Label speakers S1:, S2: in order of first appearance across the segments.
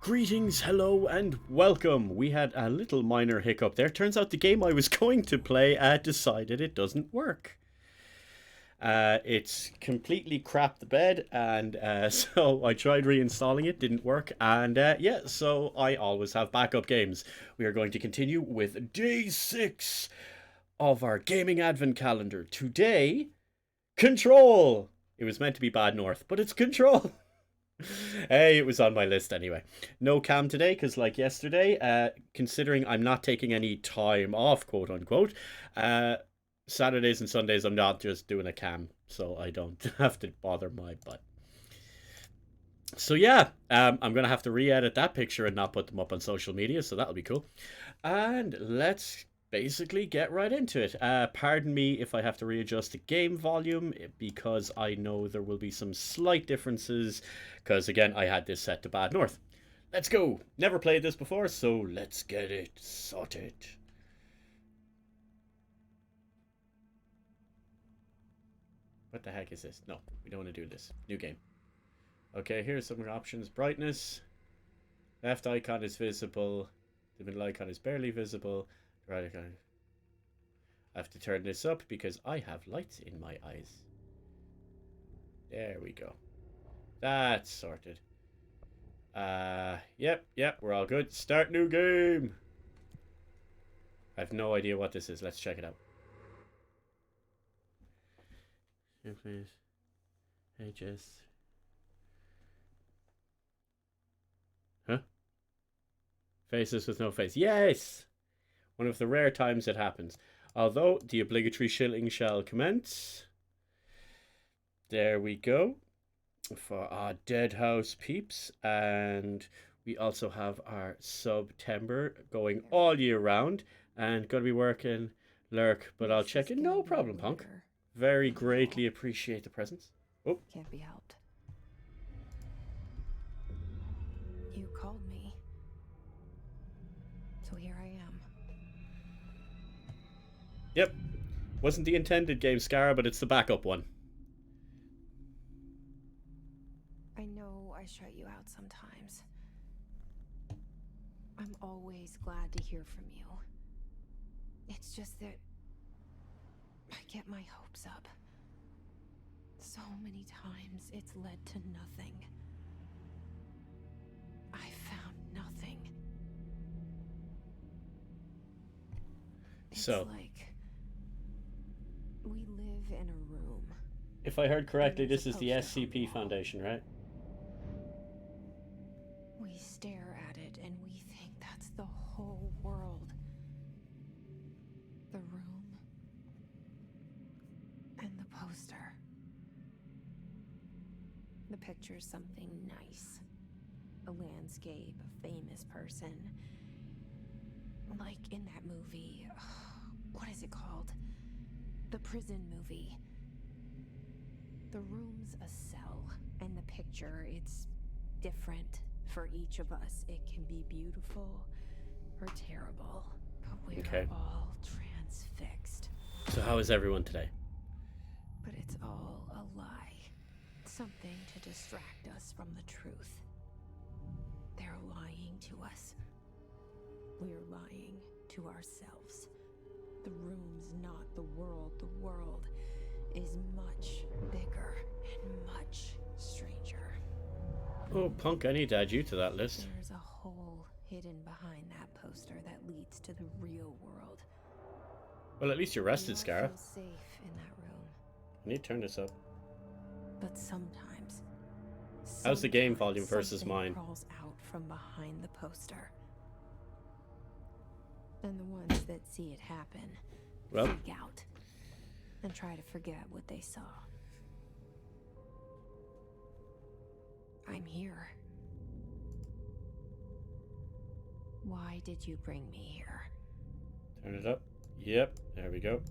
S1: Greetings, hello, and welcome. We had a little minor hiccup there. Turns out the game I was going to play decided it doesn't work. It's completely crapped the bed, and so I tried reinstalling it, didn't work, and yeah, so I always have backup games. We are going to continue with day 6 of our gaming advent calendar. Today, Control! It was meant to be Bad North, but it's Control! Hey, it was on my list anyway. No cam today because, like yesterday, considering I'm not taking any time off, quote unquote, uh, Saturdays and Sundays I'm not just doing a cam, so I don't have to bother my butt. So yeah, I'm gonna have to re-edit that picture and not put them up on social media, so that'll be cool. And let's basically get right into it. Pardon me if I have to readjust the game volume because I know there will be some slight differences because again I had this set to Bad North. Let's go. Never played this before, so let's get it sorted. What the heck is this? No, we don't want to do this. New game. Okay, here's some options. Brightness. Left icon is visible. The middle icon is barely visible. The right icon. I have to turn this up because I have lights in my eyes. There we go. That's sorted. Yep, we're all good. Start new game. I have no idea what this is. Let's check it out. Here, please. HS. Huh? Faces with no face. Yes! One of the rare times it happens. Although the obligatory shilling shall commence. There we go. For our Dead House peeps. And we also have our September going all year round. And going to be working Lurk, but I'll check it. No problem, Punk. Very greatly appreciate the presents. Oh.
S2: Can't be helped. You called me. So here I am.
S1: Yep. Wasn't the intended game, Scara, but it's the backup one.
S2: I know I shut you out sometimes. I'm always glad to hear from you. It's just that I get my hopes up. So many times it's led to nothing. I found nothing. It's like we live in a room.
S1: If I heard correctly, this is the SCP Foundation, right?
S2: We stare at it and we think that's the whole world. The room and the poster. The picture's something nice. A landscape, a famous person. Like in that movie, what is it called? The prison movie. The room's a cell, and the picture, it's different for each of us. It can be beautiful or terrible, but we're all transfixed.
S1: So how is everyone today?
S2: But it's all a lie. Something to distract us from the truth. They're lying to us. We're lying to ourselves. The room's not the world. The world is much bigger and much stranger.
S1: Oh, Punk, I need to add you to that list.
S2: There's a hole hidden behind that poster that leads to the real world.
S1: Well, at least you're rested, Scara.
S2: Feel safe in that room.
S1: I need to turn this up.
S2: But sometimes
S1: how's the game volume versus mine?
S2: Crawls out from behind the poster. And the ones that see it happen freak out and try to forget what they saw. I'm here. Why did you bring me here?
S1: Turn it up. Yep, there we go.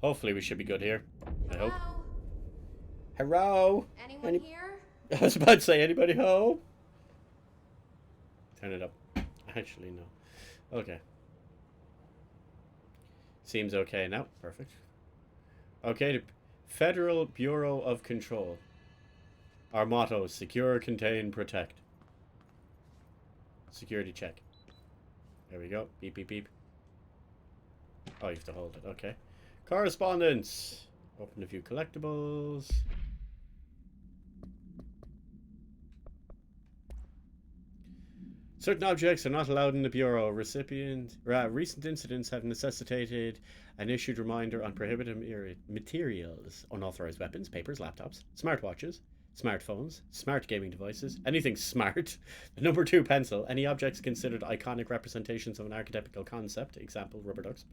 S1: Hopefully we should be good here. I hope. Hello?
S2: Anyone here?
S1: I was about to say, anybody home? Turn it up. Actually, no. Okay. Seems okay now. Perfect. Okay, the Federal Bureau of Control. Our motto, secure, contain, protect. Security check. There we go. Beep, beep, beep. Oh, you have to hold it. Okay. Correspondence. Open a few collectibles. Certain objects are not allowed in the Bureau. Recent incidents have necessitated an issued reminder on prohibited materials, unauthorized weapons, papers, laptops, smartwatches, smartphones, smart gaming devices, anything smart. The number 2 pencil, any objects considered iconic representations of an archetypical concept, example, rubber ducks,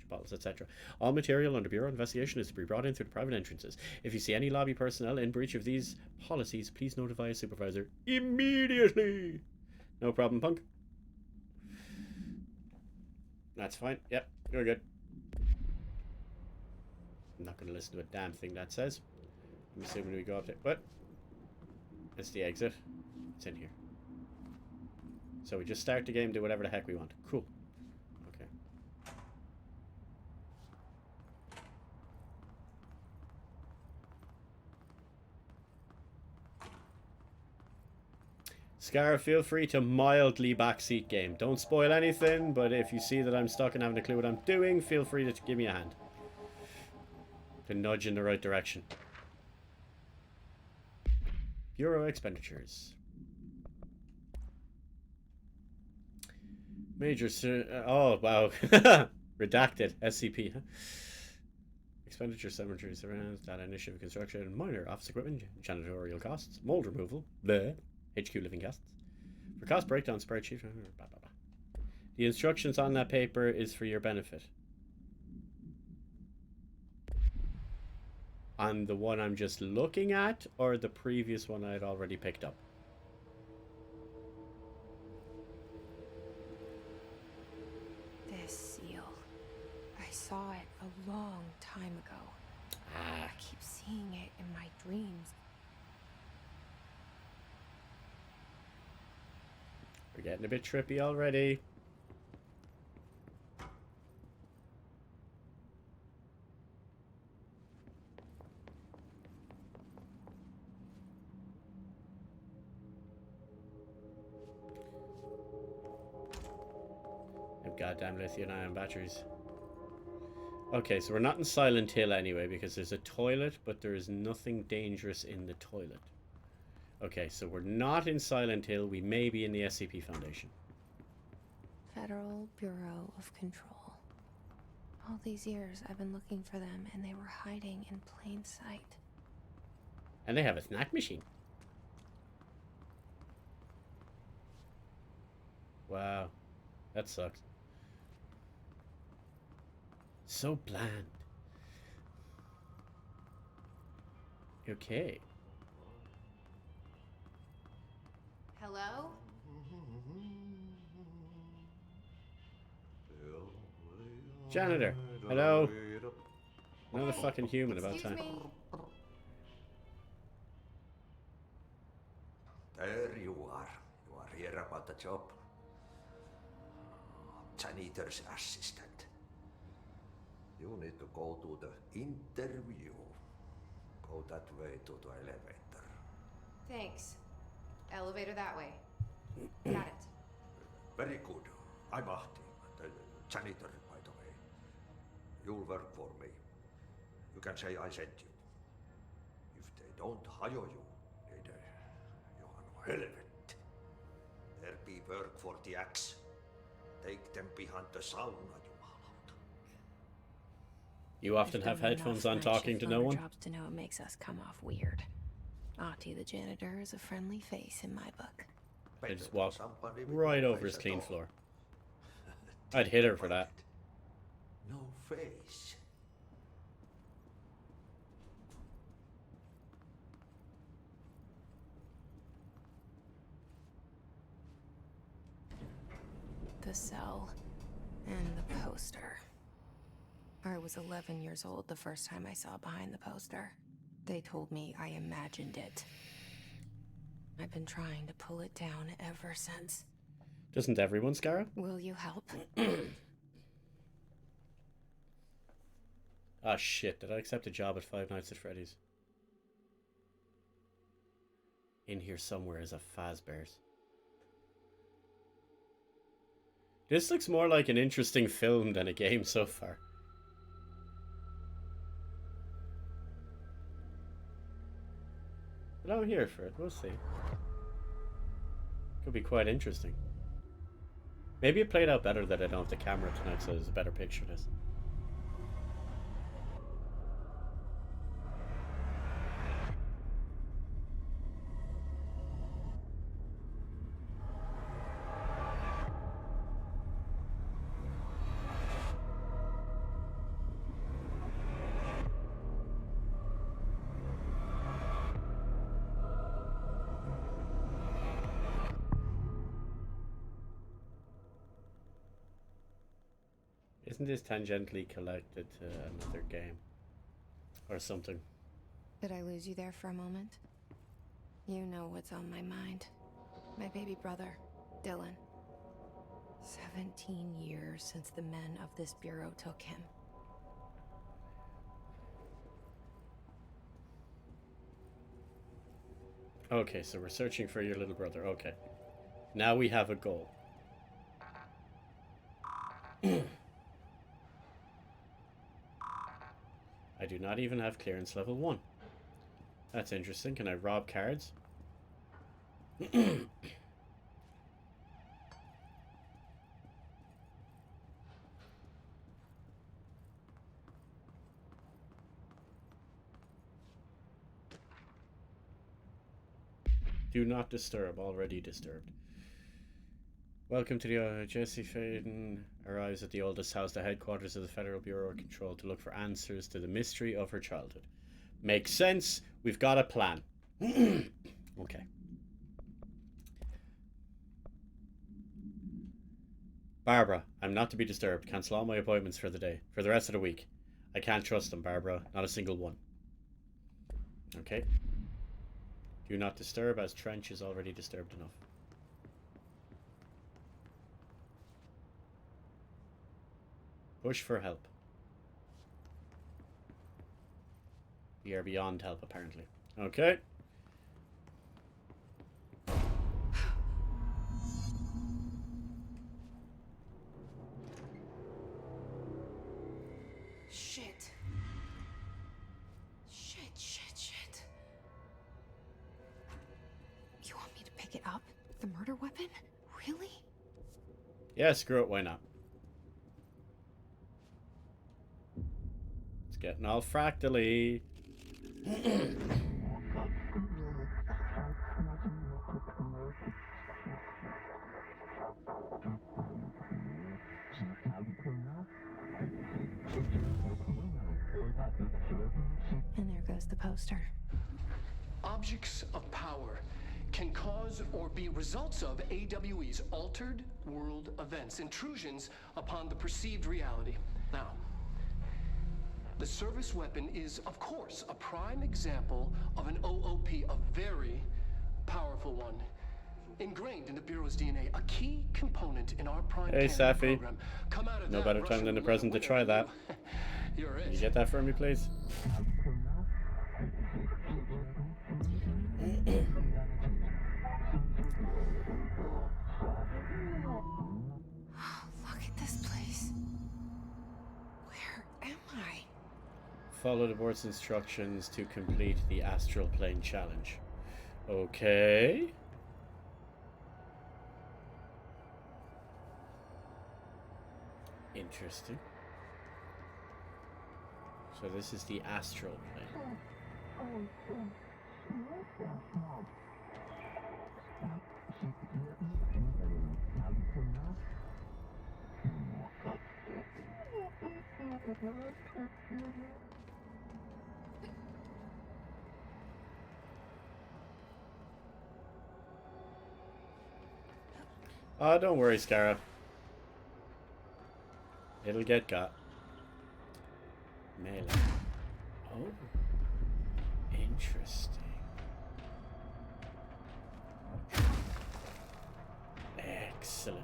S1: bottles, etc. All material under Bureau investigation is to be brought in through the private entrances. If you see any lobby personnel in breach of these policies, please notify a supervisor immediately. No problem, punk. That's fine. Yep, you're good. I'm not going to listen to a damn thing that says. I'm assuming we go up there. What? That's the exit. It's in here. So we just start the game, do whatever the heck we want. Cool. Okay. Scar, feel free to mildly backseat game. Don't spoil anything, but if you see that I'm stuck and haven't a clue what I'm doing, feel free to give me a hand. To nudge in the right direction. Bureau expenditures. Major... oh, wow. Redacted. SCP. Huh? Expenditure, cemetery surrounds, data initiative, construction, minor office equipment, janitorial costs, mold removal, bleh. HQ living costs. For cost breakdown spreadsheet. Blah, blah, blah. The instructions on that paper is for your benefit. On the one I'm just looking at, or the previous one I'd already picked up?
S2: This seal. I saw it a long time ago. I keep seeing it in my dreams.
S1: We're getting a bit trippy already. And goddamn lithium-ion batteries. Okay, so we're not in Silent Hill anyway, because there's a toilet, but there is nothing dangerous in the toilet. Okay, so we're not in Silent Hill. We may be in the SCP Foundation.
S2: Federal Bureau of Control. All these years I've been looking for them, and they were hiding in plain sight.
S1: And they have a snack machine. Wow. That sucks. So bland. Okay.
S2: Hello?
S1: Janitor. Hello. Another fucking human about
S2: Excuse
S1: time.
S2: me?
S3: There you are. You are here about the job. Janitor's assistant. You need to go to the interview. Go that way to the elevator.
S2: Thanks. Elevator that way. Got it.
S3: Very good. I'm Ahti, the janitor, by the way. You'll work for me. You can say I sent you. If they don't hire you, then you are no helvet. There be work for the axe. Take them behind the sauna, you malot.
S1: You often
S2: There's
S1: have
S2: been
S1: headphones
S2: enough
S1: on talking
S2: night
S1: to
S2: shift
S1: no
S2: lumber
S1: one?
S2: jobs to know it makes us come off weird. Ahti the janitor is a friendly face in my book.
S1: I just walked right over his clean floor. I'd hit her for that.
S3: No face.
S2: The cell and the poster. I was 11 years old the first time I saw behind the poster. They told me I imagined it. I've been trying to pull it down ever since.
S1: Doesn't everyone, Scara?
S2: Will you help?
S1: Ah, shit. Did I accept a job at Five Nights at Freddy's? In here somewhere is a Fazbear's. This looks more like an interesting film than a game so far. But I'm here for it. We'll see. Could be quite interesting. Maybe it played out better that I don't have the camera tonight, so there's a better picture of this. Isn't this tangentially connected to another game? Or something?
S2: Did I lose you there for a moment? You know what's on my mind. My baby brother, Dylan. 17 years since the men of this bureau took him.
S1: Okay, so we're searching for your little brother. Okay. Now we have a goal. I do not even have clearance level 1. That's interesting. Can I rob cards? Do not disturb. Already disturbed. Welcome to the Jesse Faden arrives at the oldest house, the headquarters of the Federal Bureau of Control, to look for answers to the mystery of her childhood. Makes sense. We've got a plan. Okay. Barbara, I'm not to be disturbed. Cancel all my appointments for the day, for the rest of the week. I can't trust them, Barbara. Not a single one. Okay. Do not disturb, as Trench is already disturbed enough. Push for help. We are beyond help, apparently. Okay.
S2: Shit. Shit. You want me to pick it up? The murder weapon? Really?
S1: Yeah, screw it, why not? It's getting all fractally.
S2: And there goes the poster.
S4: Objects of power can cause or be results of AWE's altered world events, intrusions upon the perceived reality. Now, the service weapon is, of course, a prime example of an OOP, a very powerful one. Ingrained in the Bureau's DNA, a key component in our prime
S1: Hey,
S4: candidate
S1: Safi.
S4: program. Come out of
S1: No
S4: that,
S1: better time
S4: Russian
S1: than the present to
S4: roulette
S1: try
S4: winner,
S1: that.
S4: You're
S1: Can
S4: it.
S1: you get that for me, please?
S2: Look at this place. Where am I?
S1: Follow the board's instructions to complete the astral plane challenge. Okay. Interesting. So this is the astral plane. Oh, don't worry, Scarab. It'll get got. Melee. Oh. Interesting. Excellent.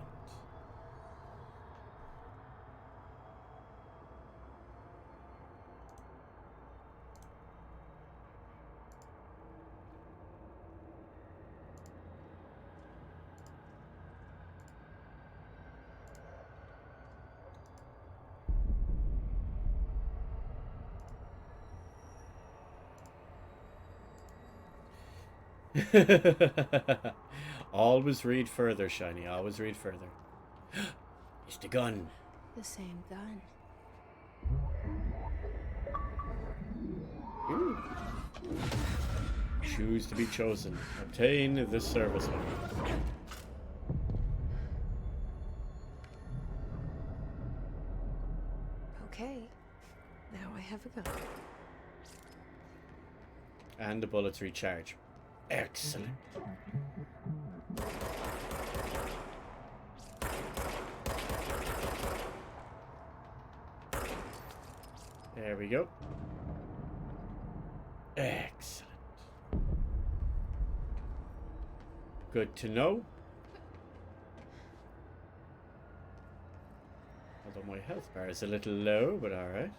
S1: Always read further, Shiny. Always read further. It's the gun.
S2: The same gun.
S1: Ooh. Choose to be chosen. Obtain this service weapon.
S2: Okay. Now I have a gun.
S1: And the bullets recharge. Excellent. There we go. Excellent. Good to know. Although my health bar is a little low, but alright.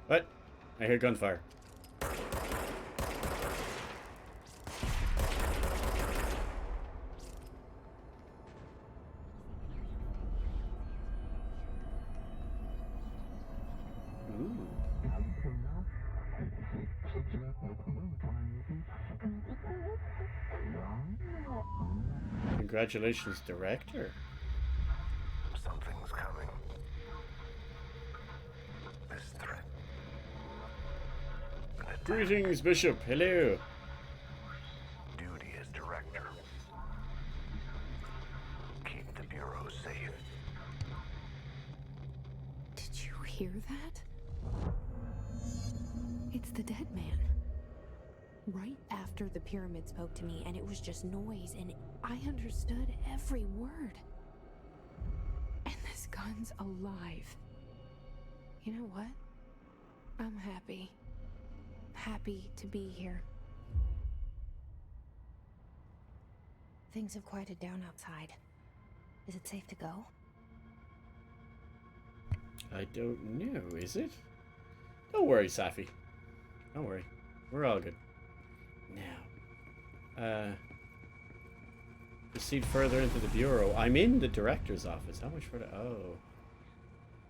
S1: What? I hear gunfire. Ooh. Congratulations, director.
S5: Something's coming. This threat. An attack.
S1: Greetings, Bishop. Hello.
S5: Duty as director. Keep the Bureau safe.
S2: Did you hear that? It's the dead man. Right after the pyramid spoke to me, and it was just noise, and I understood every word. And this gun's alive. You know what? I'm happy. Happy to be here. Things have quieted down outside. Is it safe to go?
S1: I don't know, is it? Don't worry, Safi. Don't worry. We're all good. Now, proceed further into the bureau. I'm in the director's office. How much further? Oh.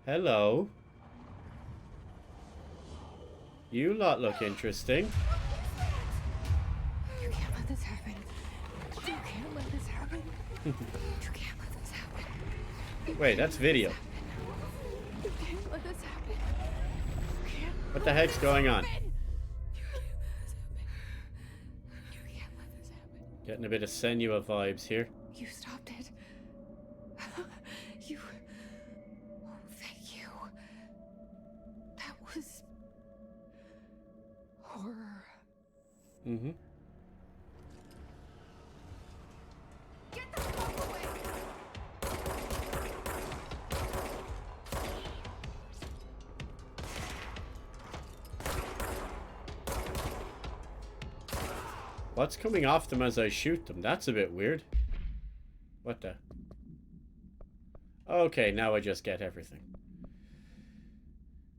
S1: Hello. You lot look interesting.
S2: You can't let this happen. You can't let this happen. You can't let this happen.
S1: Wait, that's video.
S2: You can't let this happen. You can't.
S1: What the heck's going on?
S2: You can't let this happen. You can't let this happen.
S1: Getting a bit of Senua vibes here.
S2: You stopped it. You. Oh, thank you. That was horror.
S1: Mm-hmm.
S2: Get the fuck away!
S1: What's coming off them as I shoot them? That's a bit weird. What the? Okay, now I just get everything.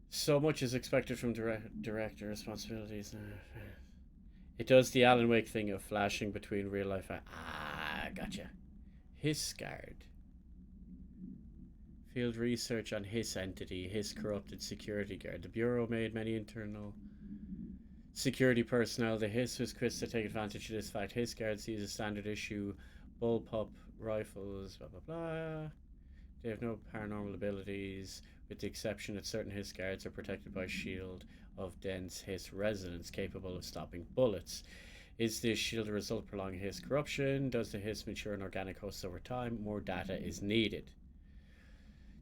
S1: So much is expected from director responsibilities. It does the Alan Wake thing of flashing between real life. Ah, gotcha. Hisgard. Field research on Hiss entity, Hiss corrupted security guard. The Bureau made many internal security personnel. The Hiss was quick to take advantage of this fact. Hiss guards use a standard issue bullpup rifles, blah blah blah. They have no paranormal abilities, with the exception that certain Hiss guards are protected by a shield of dense Hiss resonance capable of stopping bullets. Is this shield a result of prolonged Hiss corruption? Does the Hiss mature in organic hosts over time? More data is needed.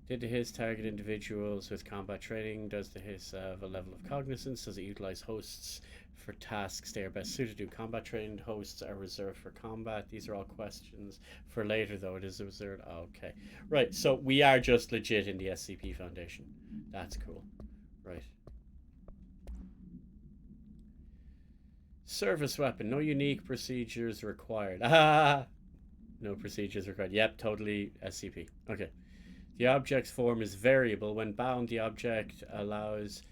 S1: Did the Hiss target individuals with combat training? Does the Hiss have a level of cognizance? Does it utilize hosts for tasks they are best suited to? Combat trained hosts are reserved for combat. These are all questions for later, though. It is reserved. Okay. Right, so we are just legit in the SCP Foundation. That's cool. Right. Service weapon. No unique procedures required. Ah! No procedures required. Yep, totally SCP. Okay. The object's form is variable. When bound, the object allows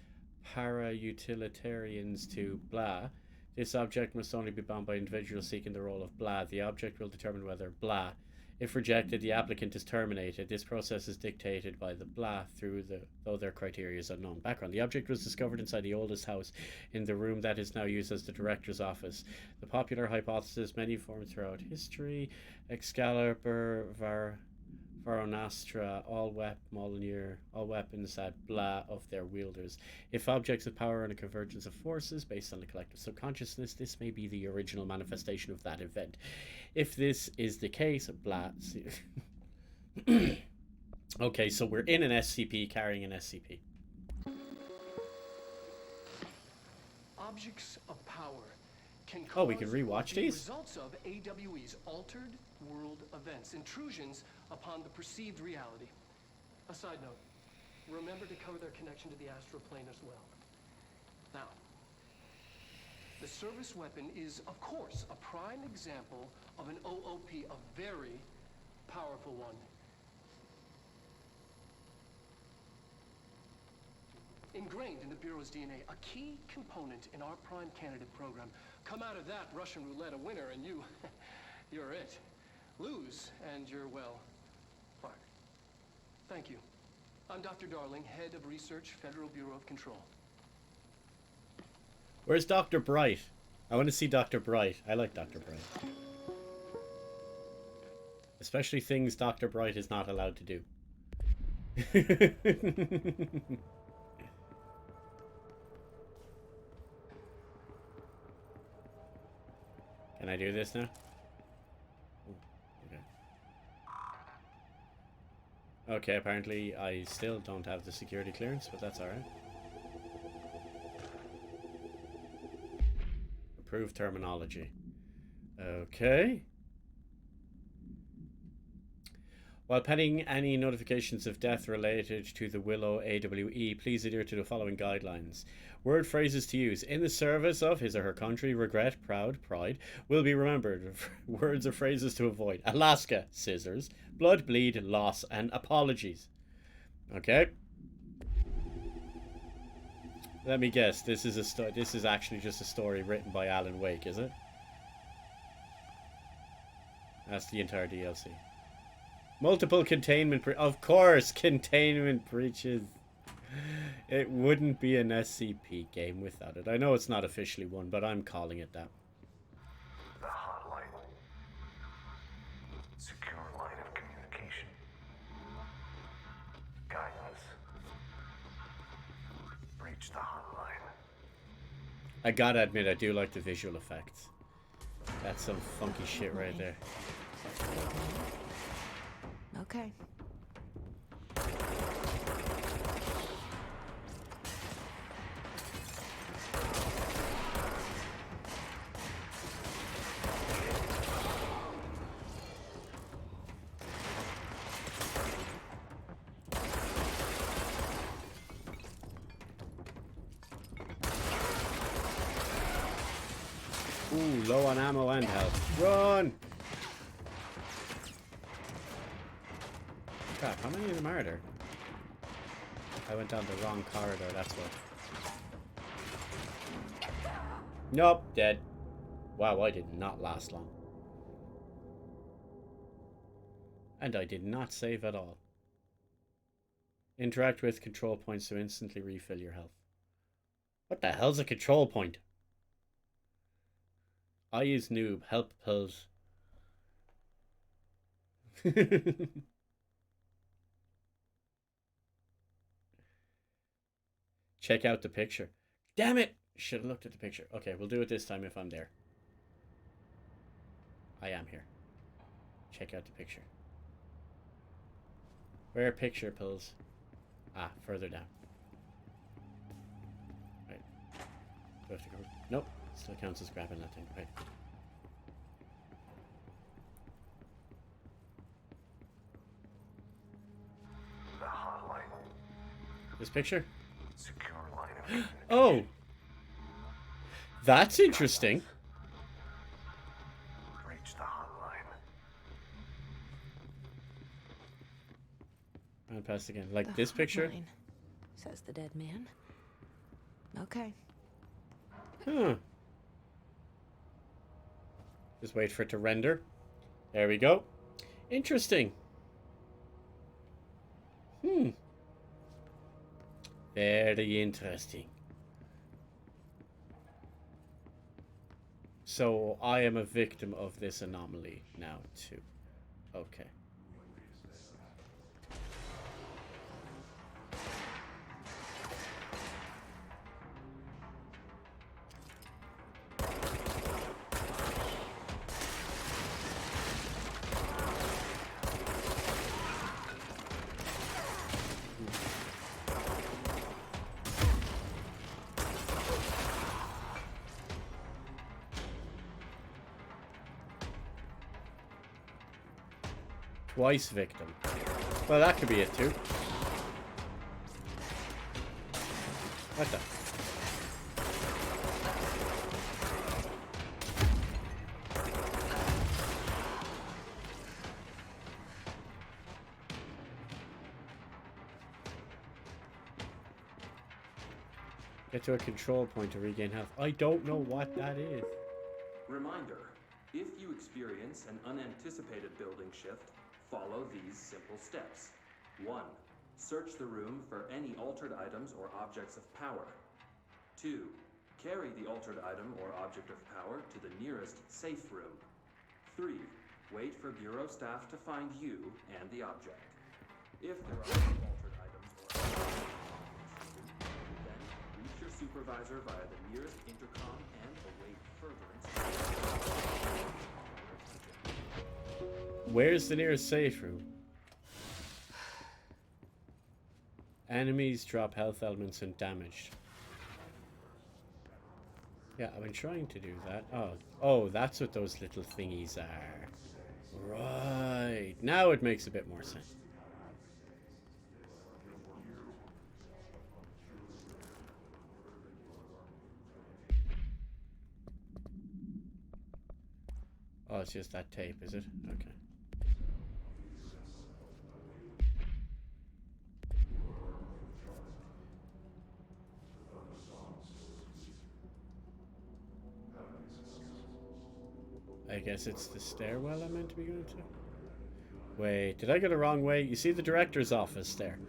S1: para-utilitarians to blah. This object must only be bound by individuals seeking the role of blah. The object will determine whether blah. If rejected, the applicant is terminated. This process is dictated by the blah though their criteria is unknown. Background. The object was discovered inside the oldest house in the room that is now used as the director's office. The popular hypothesis, many formed throughout history, Excalibur, Varanastra, all weapons had blah of their wielders. If objects of power and a convergence of forces based on the collective subconsciousness, this may be the original manifestation of that event. If this is the case, blah. Okay, so we're in an SCP carrying an SCP.
S4: Objects of power can
S1: Oh, we can
S4: cause
S1: rewatch
S4: or be
S1: these?
S4: results of AWE's altered world events, intrusions upon the perceived reality. A side note, remember to cover their connection to the astral plane as well. Now, the service weapon is, of course, a prime example of an OOP, a very powerful one. Ingrained in the Bureau's DNA, a key component in our prime candidate program. Come out of that Russian roulette a winner and you're it. Lose and you're, well, fucked. Thank you. I'm Dr. Darling, Head of Research, Federal Bureau of Control.
S1: Where's Dr. Bright? I want to see Dr. Bright. I like Dr. Bright. Especially things Dr. Bright is not allowed to do. Can I do this now? Okay. Okay, apparently I still don't have the security clearance, but that's alright. Approved terminology. Okay. While pending any notifications of death related to the Willow AWE, please adhere to the following guidelines. Word phrases to use in the service of his or her country: regret, proud, pride, will be remembered. Words or phrases to avoid: Alaska, scissors, blood, bleed, loss, and apologies. Okay. Let me guess. This is this is actually just a story written by Alan Wake, is it? That's the entire DLC. Multiple containment of course, containment breaches. It wouldn't be an SCP game without it. I know it's not officially one, but I'm calling it that.
S5: The hotline. Secure line of communication. Guidance. Breach the hotline.
S1: I gotta admit, I do like the visual effects. That's some funky shit right there.
S2: Okay.
S1: Ooh, low on ammo and health. Run! Crap, how many of them are there? I went down the wrong corridor, that's what. Nope, dead. Wow, I did not last long. And I did not save at all. Interact with control points to instantly refill your health. What the hell's a control point? I use noob. Help pills. Check out the picture. Damn it! Should have looked at the picture. Okay, we'll do it this time if I'm there. I am here. Check out the picture. Where are picture pills? Ah, further down. Right. Do I have to go? Nope. Still counts as grabbing that thing. Right.
S5: The hotline.
S1: This picture?
S5: Secure line of communication.
S1: Oh! That's interesting.
S5: Breach the hotline.
S1: past again. Like
S2: The
S1: this picture?
S2: hotline, says the dead man. Okay.
S1: Huh. Just wait for it to render. There we go. Interesting. Very interesting. So I am a victim of this anomaly now too. Okay. Twice victim. Well, that could be it too. What the? Get to a control point to regain health. I don't know what that is.
S6: Reminder, if you experience an unanticipated building shift, follow these simple steps. 1. Search the room for any altered items or objects of power. 2. Carry the altered item or object of power to the nearest safe room. 3. Wait for Bureau staff to find you and the object. If there are no altered items or objects, then reach your supervisor via the nearest intercom and await further instructions.
S1: Where's the nearest safe room? Enemies drop health elements and damaged. Yeah, I've been trying to do that. Oh, that's what those little thingies are. Right. Now it makes a bit more sense. Oh, it's just that tape, is it? Okay. I guess it's the stairwell I'm meant to be going to. Wait, did I go the wrong way? You see the director's office there?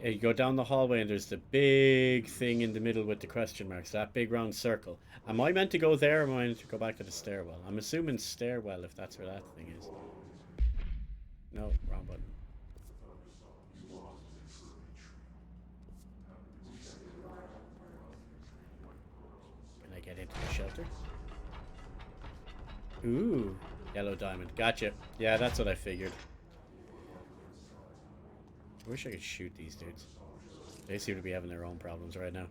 S1: You go down the hallway and there's the big thing in the middle with the question marks, that big round circle. Am I meant to go there or am I meant to go back to the stairwell? I'm assuming stairwell if that's where that thing is. No, wrong button. Can I get into the shelter? Ooh, yellow diamond. Gotcha. Yeah, that's what I figured. I wish I could shoot these dudes. They seem to be having their own problems right now.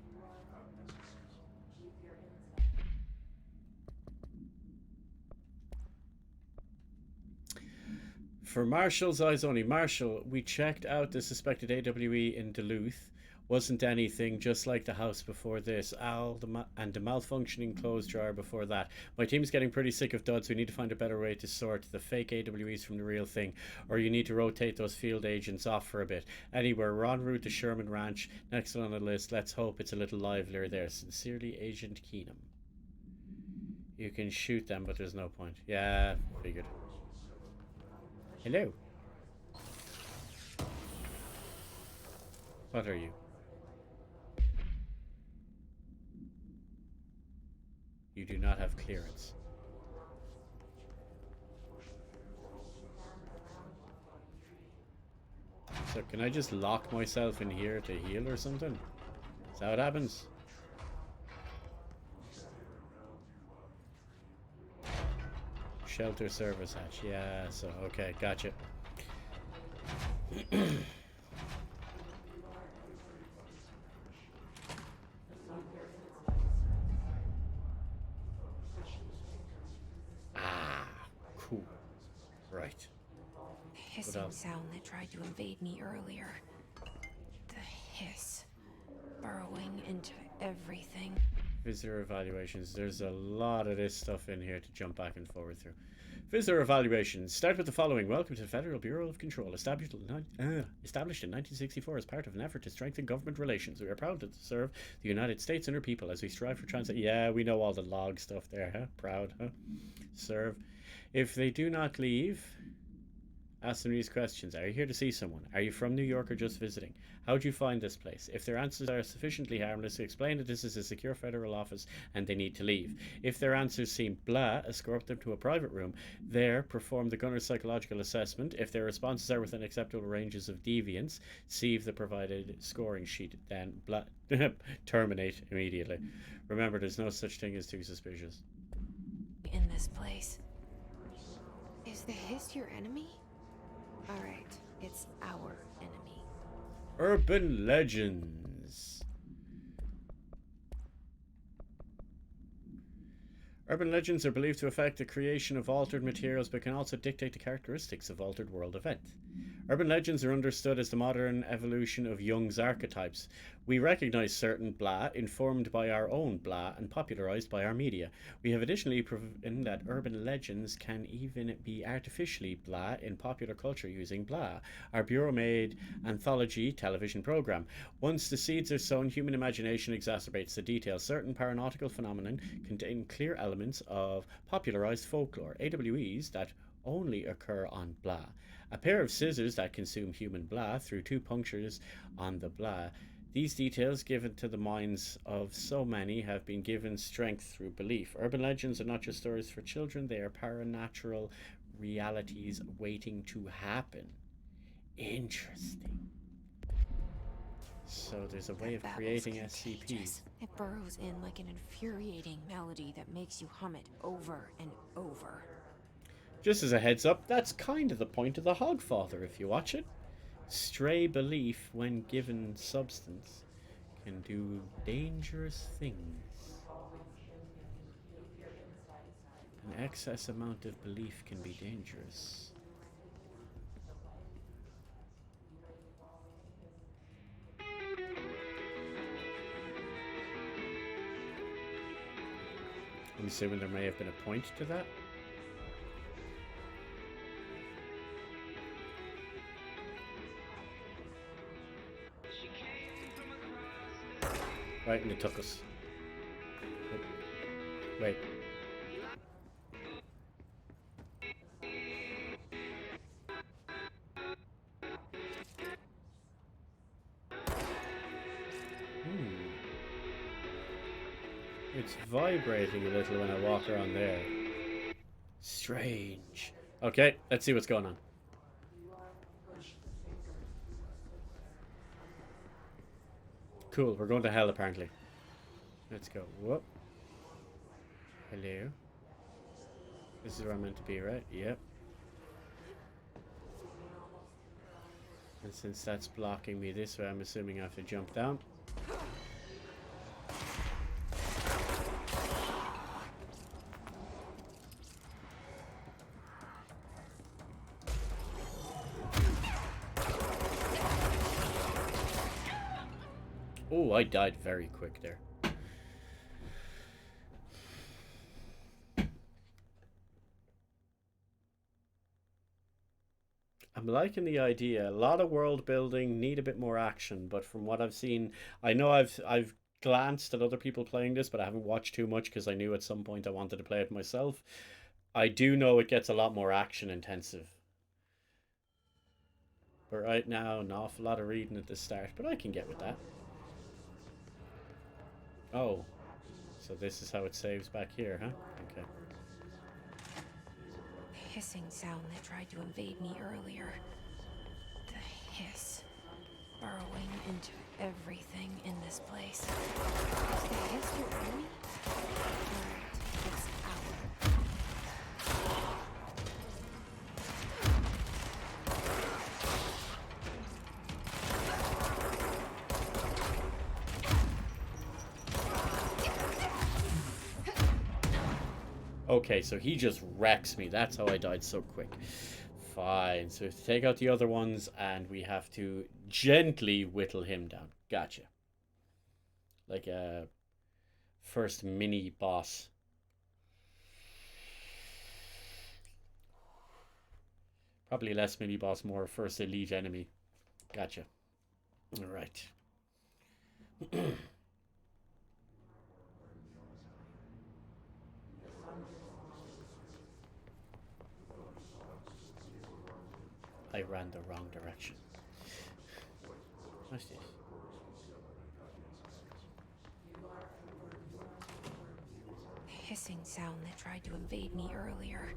S1: For Marshall's eyes only. Marshall, we checked out the suspected AWE in Duluth. Wasn't anything, just like the house before this. And the malfunctioning clothes drawer before that. My team's getting pretty sick of duds. We need to find a better way to sort the fake AWEs from the real thing. Or you need to rotate those field agents off for a bit. Anyway, we're en route to Sherman Ranch. Next on the list. Let's hope it's a little livelier there. Sincerely, Agent Keenum. You can shoot them, but there's no point. Yeah, figured. Hello. What are you? You do not have clearance. So can I just lock myself in here to heal or something? Is that what happens? Shelter service hatch. Yeah, so okay, gotcha. Cool. Right.
S2: The hissing sound that tried to invade me earlier. The hiss. Burrowing into everything.
S1: Visitor evaluations. There's a lot of this stuff in here to jump back and forward through. Visitor evaluations. Start with the following. Welcome to the Federal Bureau of Control, established in 1964 as part of an effort to strengthen government relations. We are proud to serve the United States and her people as we strive for transit. Yeah, we know all the log stuff there, huh? Proud, huh? Serve. If they do not leave, ask them these questions. Are you here to see someone? Are you from New York or just visiting? How do you find this place? If their answers are sufficiently harmless, explain that this is a secure federal office and they need to leave. If their answers seem blah, escort them to a private room. There, perform the gunner's psychological assessment. If their responses are within acceptable ranges of deviance, see the provided scoring sheet. Then blah, terminate immediately. Remember, there's no such thing as too suspicious.
S2: In this place. Is the Hiss your enemy? Alright, it's our enemy.
S1: Urban legends. Urban legends are believed to affect the creation of altered materials but can also dictate the characteristics of altered world events. Urban legends are understood as the modern evolution of Jung's archetypes. We recognize certain blah informed by our own blah and popularized by our media. We have additionally proven that urban legends can even be artificially blah in popular culture using blah, our bureau-made anthology television program. Once the seeds are sown, human imagination exacerbates the details. Certain paranautical phenomenon contain clear elements of popularized folklore, AWEs that only occur on blah. A pair of scissors that consume human blah through 2 punctures on the blah. These details given to the minds of so many have been given strength through belief. Urban legends are not just stories for children, they are paranatural realities waiting to happen. Interesting. So there's a way of creating SCPs.
S2: It burrows in like an infuriating melody that makes you hum it over and over.
S1: Just as a heads up, that's kind of the point of the Hogfather if you watch it. Stray belief, when given substance, can do dangerous things. An excess amount of belief can be dangerous. I'm assuming there may have been a point to that. Right, and it took us. Oh. Wait. It's vibrating a little when I walk around there. Strange. Okay, let's see what's going on. Cool, we're going to hell apparently. Let's go. Whoop. Hello. This is where I'm meant to be, right? Yep. And since that's blocking me this way, I'm assuming I have to jump down. Oh, I died very quick there. I'm liking the idea. A lot of world building, need a bit more action, but from what I've seen, I know I've glanced at other people playing this, but I haven't watched too much because I knew at some point I wanted to play it myself. I do know it gets a lot more action intensive. But right now, an awful lot of reading at the start, but I can get with that. Oh, so this is how it saves back here, huh? Okay.
S2: The hissing sound that tried to invade me earlier. The hiss. Burrowing into everything in this place. Is the hiss your enemy? Alright, it's our.
S1: Okay, so he just wrecks me. That's how I died so quick. Fine. So we have to take out the other ones, and we have to gently whittle him down. Gotcha. Like a First mini boss. Probably less mini boss, more first elite enemy. Gotcha. All right. I ran the wrong direction. What's this?
S2: The hissing sound that tried to invade me earlier.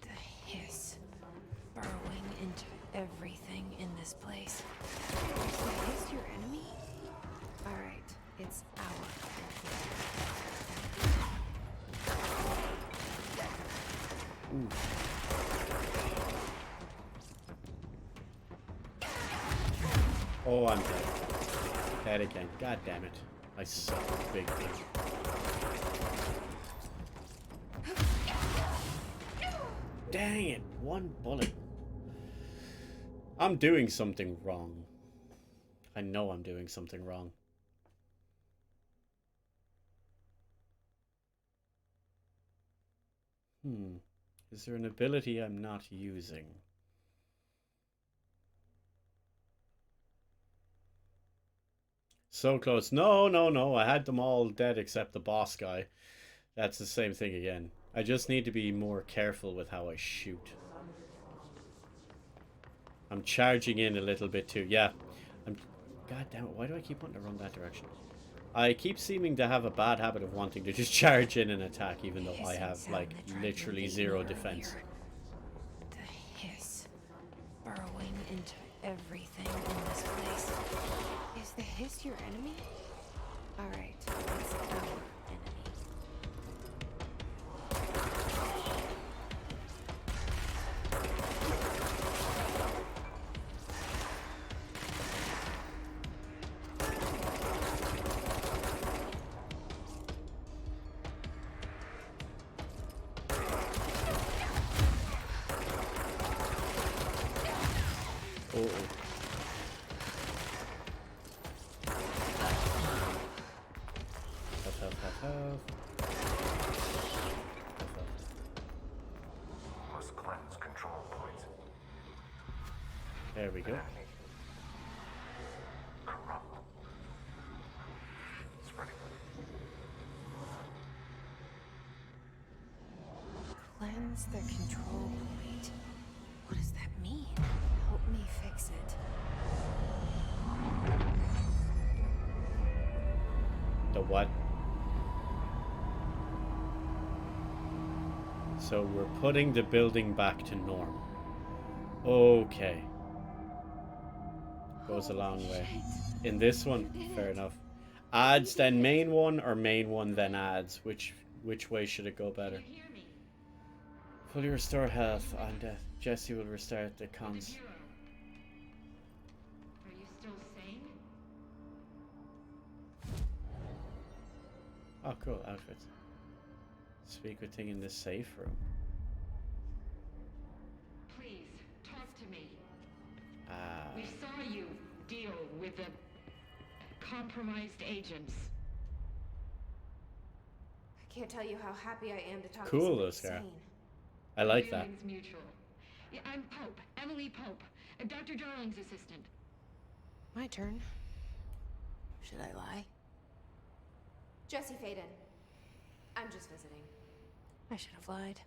S2: The hiss. Burrowing into everything in this place. Is the hiss your enemy? Alright, it's our
S1: Ooh. Oh, I'm dead. Dead again. God damn it. I suck big thing. Dang it. One bullet. I'm doing something wrong. I know I'm doing something wrong. Is there an ability I'm not using? So close. No, no, no. I had them all dead except the boss guy. That's the same thing again. I just need to be more careful with how I shoot. I'm charging in a little bit too. Yeah. God damn it. Why do I keep wanting to run that direction? I keep seeming to have a bad habit of wanting to just charge in and attack even though I have like literally zero defense.
S2: The hiss. Burrowing into everything in this place. Is the hiss your enemy? Alright, it's our enemy.
S5: Must cleanse control points.
S1: There we go.
S5: Corrupt. Spreading.
S2: Cleanse the control point. What does that mean? Help me fix it.
S1: The what? So we're putting the building back to normal. Okay. Goes a long way. In this one, fair enough. Ads then main one or main one then ads? Which way should it go better? Fully restore health and Jesse will restart the cons.
S7: Are you still sane?
S1: Oh cool, outfits. Speak with thing in the safe room.
S7: Please, talk to me. We saw you deal with the compromised agents.
S2: I can't tell you how happy I am to talk
S1: Cool,
S2: to somebody
S1: though, Scar.
S2: sane.
S1: I like that.
S7: Feelings mutual. Yeah, I'm Pope, Emily Pope, Dr. Darling's assistant.
S2: My turn. Should I lie? Jesse Faden. I'm just visiting. I should have lied.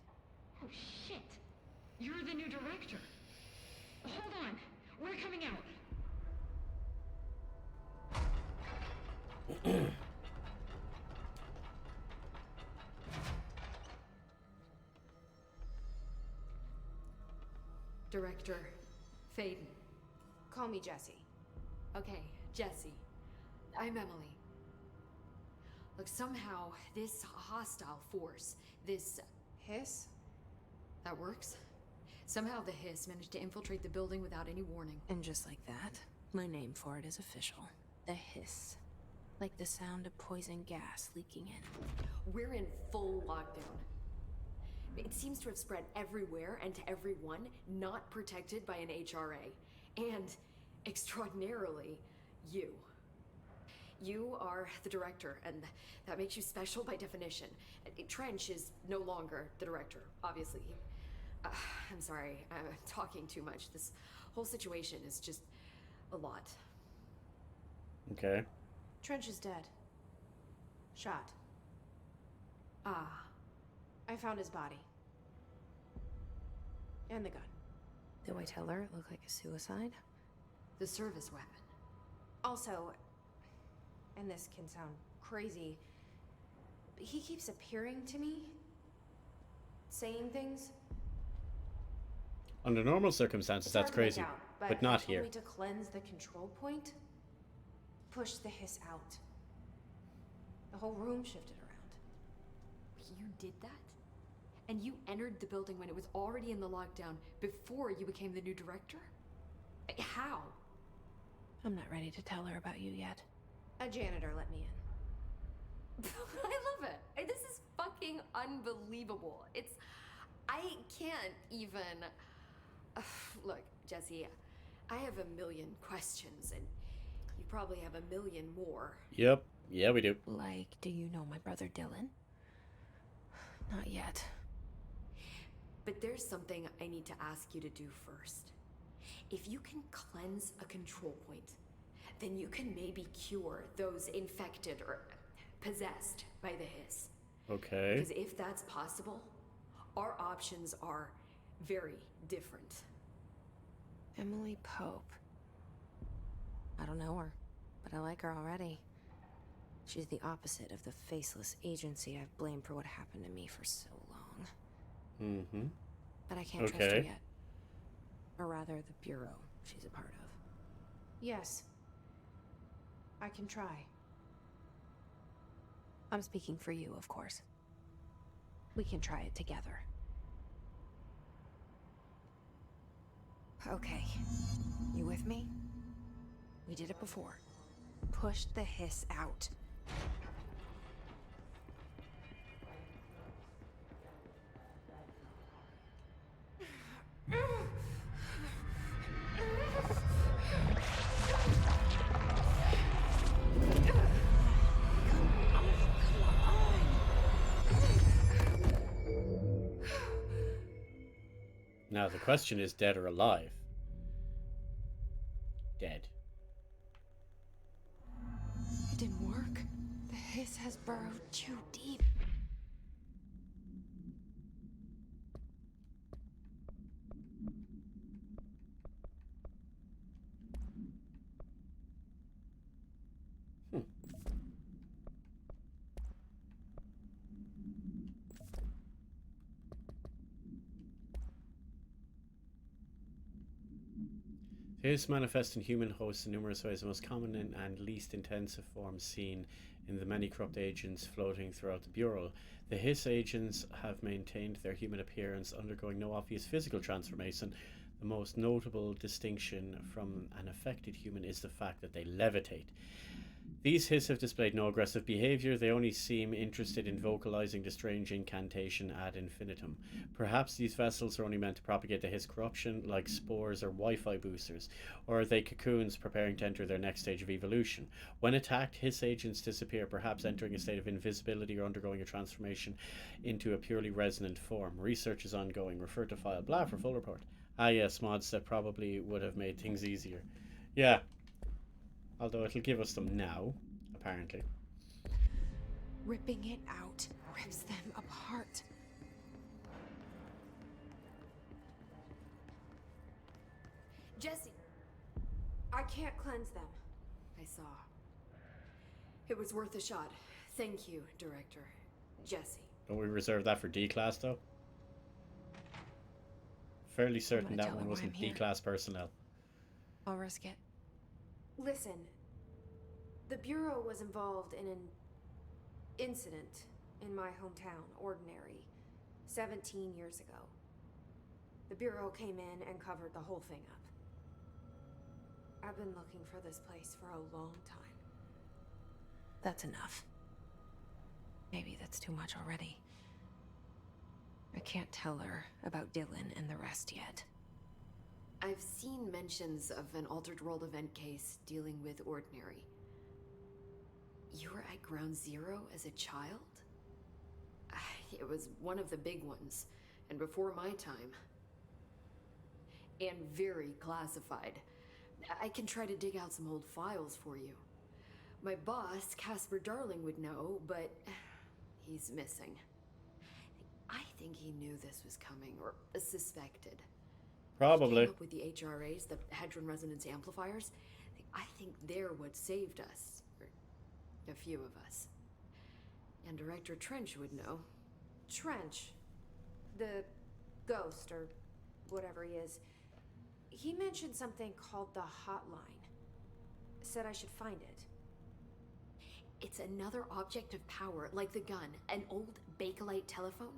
S7: Oh shit! You're the new director. Hold on, we're coming out.
S8: Director Faden.
S2: Call me Jesse.
S8: Okay, Jesse. I'm Emily. Look, somehow this hostile force, this...
S2: Hiss?
S8: that works? Somehow the hiss managed to infiltrate the building without any warning.
S2: And just like that, my name for it is official. The hiss. Like the sound of poison gas leaking in.
S8: We're in full lockdown. It seems to have spread everywhere and to everyone not protected by an HRA. And, extraordinarily, you. You are the director, and that makes you special by definition. Trench is no longer the director, obviously. I'm sorry, I'm talking too much. This whole situation is just a lot.
S1: Okay.
S2: Trench is dead. Shot.
S8: Ah.
S2: I found his body. And the gun.
S9: Do I tell her it looked like a suicide?
S8: The service weapon.
S2: Also, and this can sound crazy, but he keeps appearing to me, saying things.
S1: Under normal circumstances, that's crazy, but not here.
S2: He told me to cleanse the control point, push the hiss out. The whole room shifted around.
S8: You did that? And you entered the building when it was already in the lockdown before you became the new director? How?
S9: I'm not ready to tell her about you yet.
S2: A janitor let me in.
S8: I love it. This is fucking unbelievable. I can't even... Look, Jesse, I have a million questions, and you probably have a million more.
S1: Yep. Yeah, we do.
S9: Like, do you know my brother Dylan? Not yet.
S8: But there's something I need to ask you to do first. If you can cleanse a control point, then you can maybe cure those infected or possessed by the hiss.
S1: Okay.
S8: Because if that's possible, our options are very different.
S9: Emily Pope. I don't know her, but I like her already. She's the opposite of the faceless agency I've blamed for what happened to me for so long.
S1: Mm-hmm.
S9: But I can't trust her yet. Or rather, the Bureau she's a part of.
S2: Yes. I can try.
S9: I'm speaking for you, of course. We can try it together. Okay. You with me? We did it before. Push the hiss out.
S1: Now the question is, dead or alive? Dead.
S2: It didn't work. The hiss has burrowed too deep.
S1: Hiss manifests in human hosts in numerous ways, the most common and least intensive forms seen in the many corrupt agents floating throughout the Bureau. The Hiss agents have maintained their human appearance, undergoing no obvious physical transformation. The most notable distinction from an affected human is the fact that they levitate. These Hiss have displayed no aggressive behavior. They only seem interested in vocalizing the strange incantation ad infinitum. Perhaps these vessels are only meant to propagate the Hiss corruption, like spores or Wi-Fi boosters, or are they cocoons preparing to enter their next stage of evolution? When attacked, Hiss agents disappear, perhaps entering a state of invisibility or undergoing a transformation into a purely resonant form. Research is ongoing. Refer to file blah for full report. Ah yes, mods that probably would have made things easier. Yeah. Although it'll give us them now, apparently.
S2: Ripping it out rips them apart.
S8: Jesse!
S2: I can't cleanse them.
S8: I saw. It was worth a shot. Thank you, Director. Jesse.
S1: Don't we reserve that for D-Class, though? Fairly certain that one wasn't D-Class personnel.
S9: I'll risk it.
S2: Listen, the Bureau was involved in an incident in my hometown, Ordinary, 17 years ago. The Bureau came in and covered the whole thing up. I've been looking for this place for a long time.
S9: That's enough. Maybe that's too much already. I can't tell her about Dylan and the rest yet.
S8: I've seen mentions of an Altered World event case dealing with Ordinary. You were at Ground Zero as a child? It was one of the big ones, and before my time. And very classified. I can try to dig out some old files for you. My boss, Casper Darling, would know, but he's missing. I think he knew this was coming, or suspected.
S1: Probably.
S8: He came up with the HRAs, the Hadron Resonance Amplifiers. I think they're what saved us. Or a few of us. And Director Trench would know.
S9: Trench. The ghost, or whatever he is. He mentioned something called the hotline. Said I should find it.
S8: It's another object of power, like the gun, an old Bakelite telephone.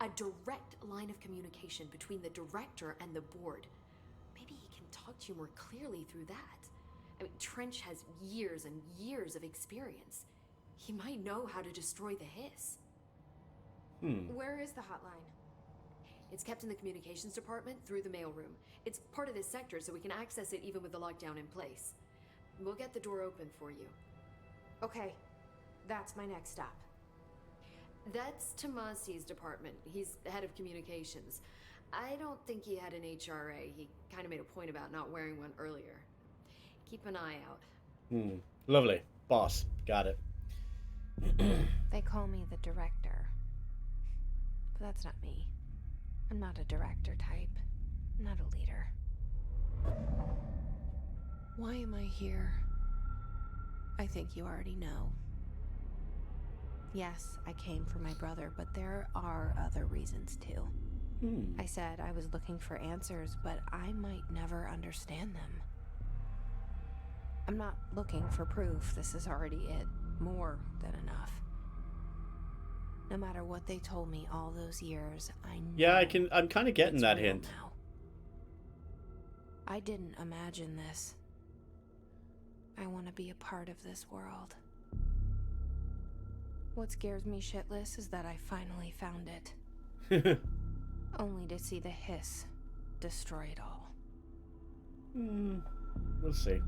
S8: A direct line of communication between the director and the board. Maybe he can talk to you more clearly through that. I mean, Trench has years and years of experience. He might know how to destroy the hiss.
S9: Where is the hotline?
S8: It's kept in the communications department through the mailroom. It's part of this sector, so we can access it even with the lockdown in place. We'll get the door open for you.
S9: Okay, that's my next stop.
S8: That's Tomasi's department. He's the head of communications. I don't think he had an HRA. He kind of made a point about not wearing one earlier. Keep an eye out.
S1: Lovely. Boss. Got it.
S9: They call me the director. But that's not me. I'm not a director type. I'm not a leader. Why am I here? I think you already know. Yes, I came for my brother, but there are other reasons too. I said I was looking for answers, but I might never understand them. I'm not looking for proof. This is already it. More than enough. No matter what they told me all those years, I know.
S1: Yeah, I'm kind of getting that hint.
S9: Now. I didn't imagine this. I want to be a part of this world. What scares me shitless is that I finally found it. Only to see the hiss destroy it all.
S1: We'll see.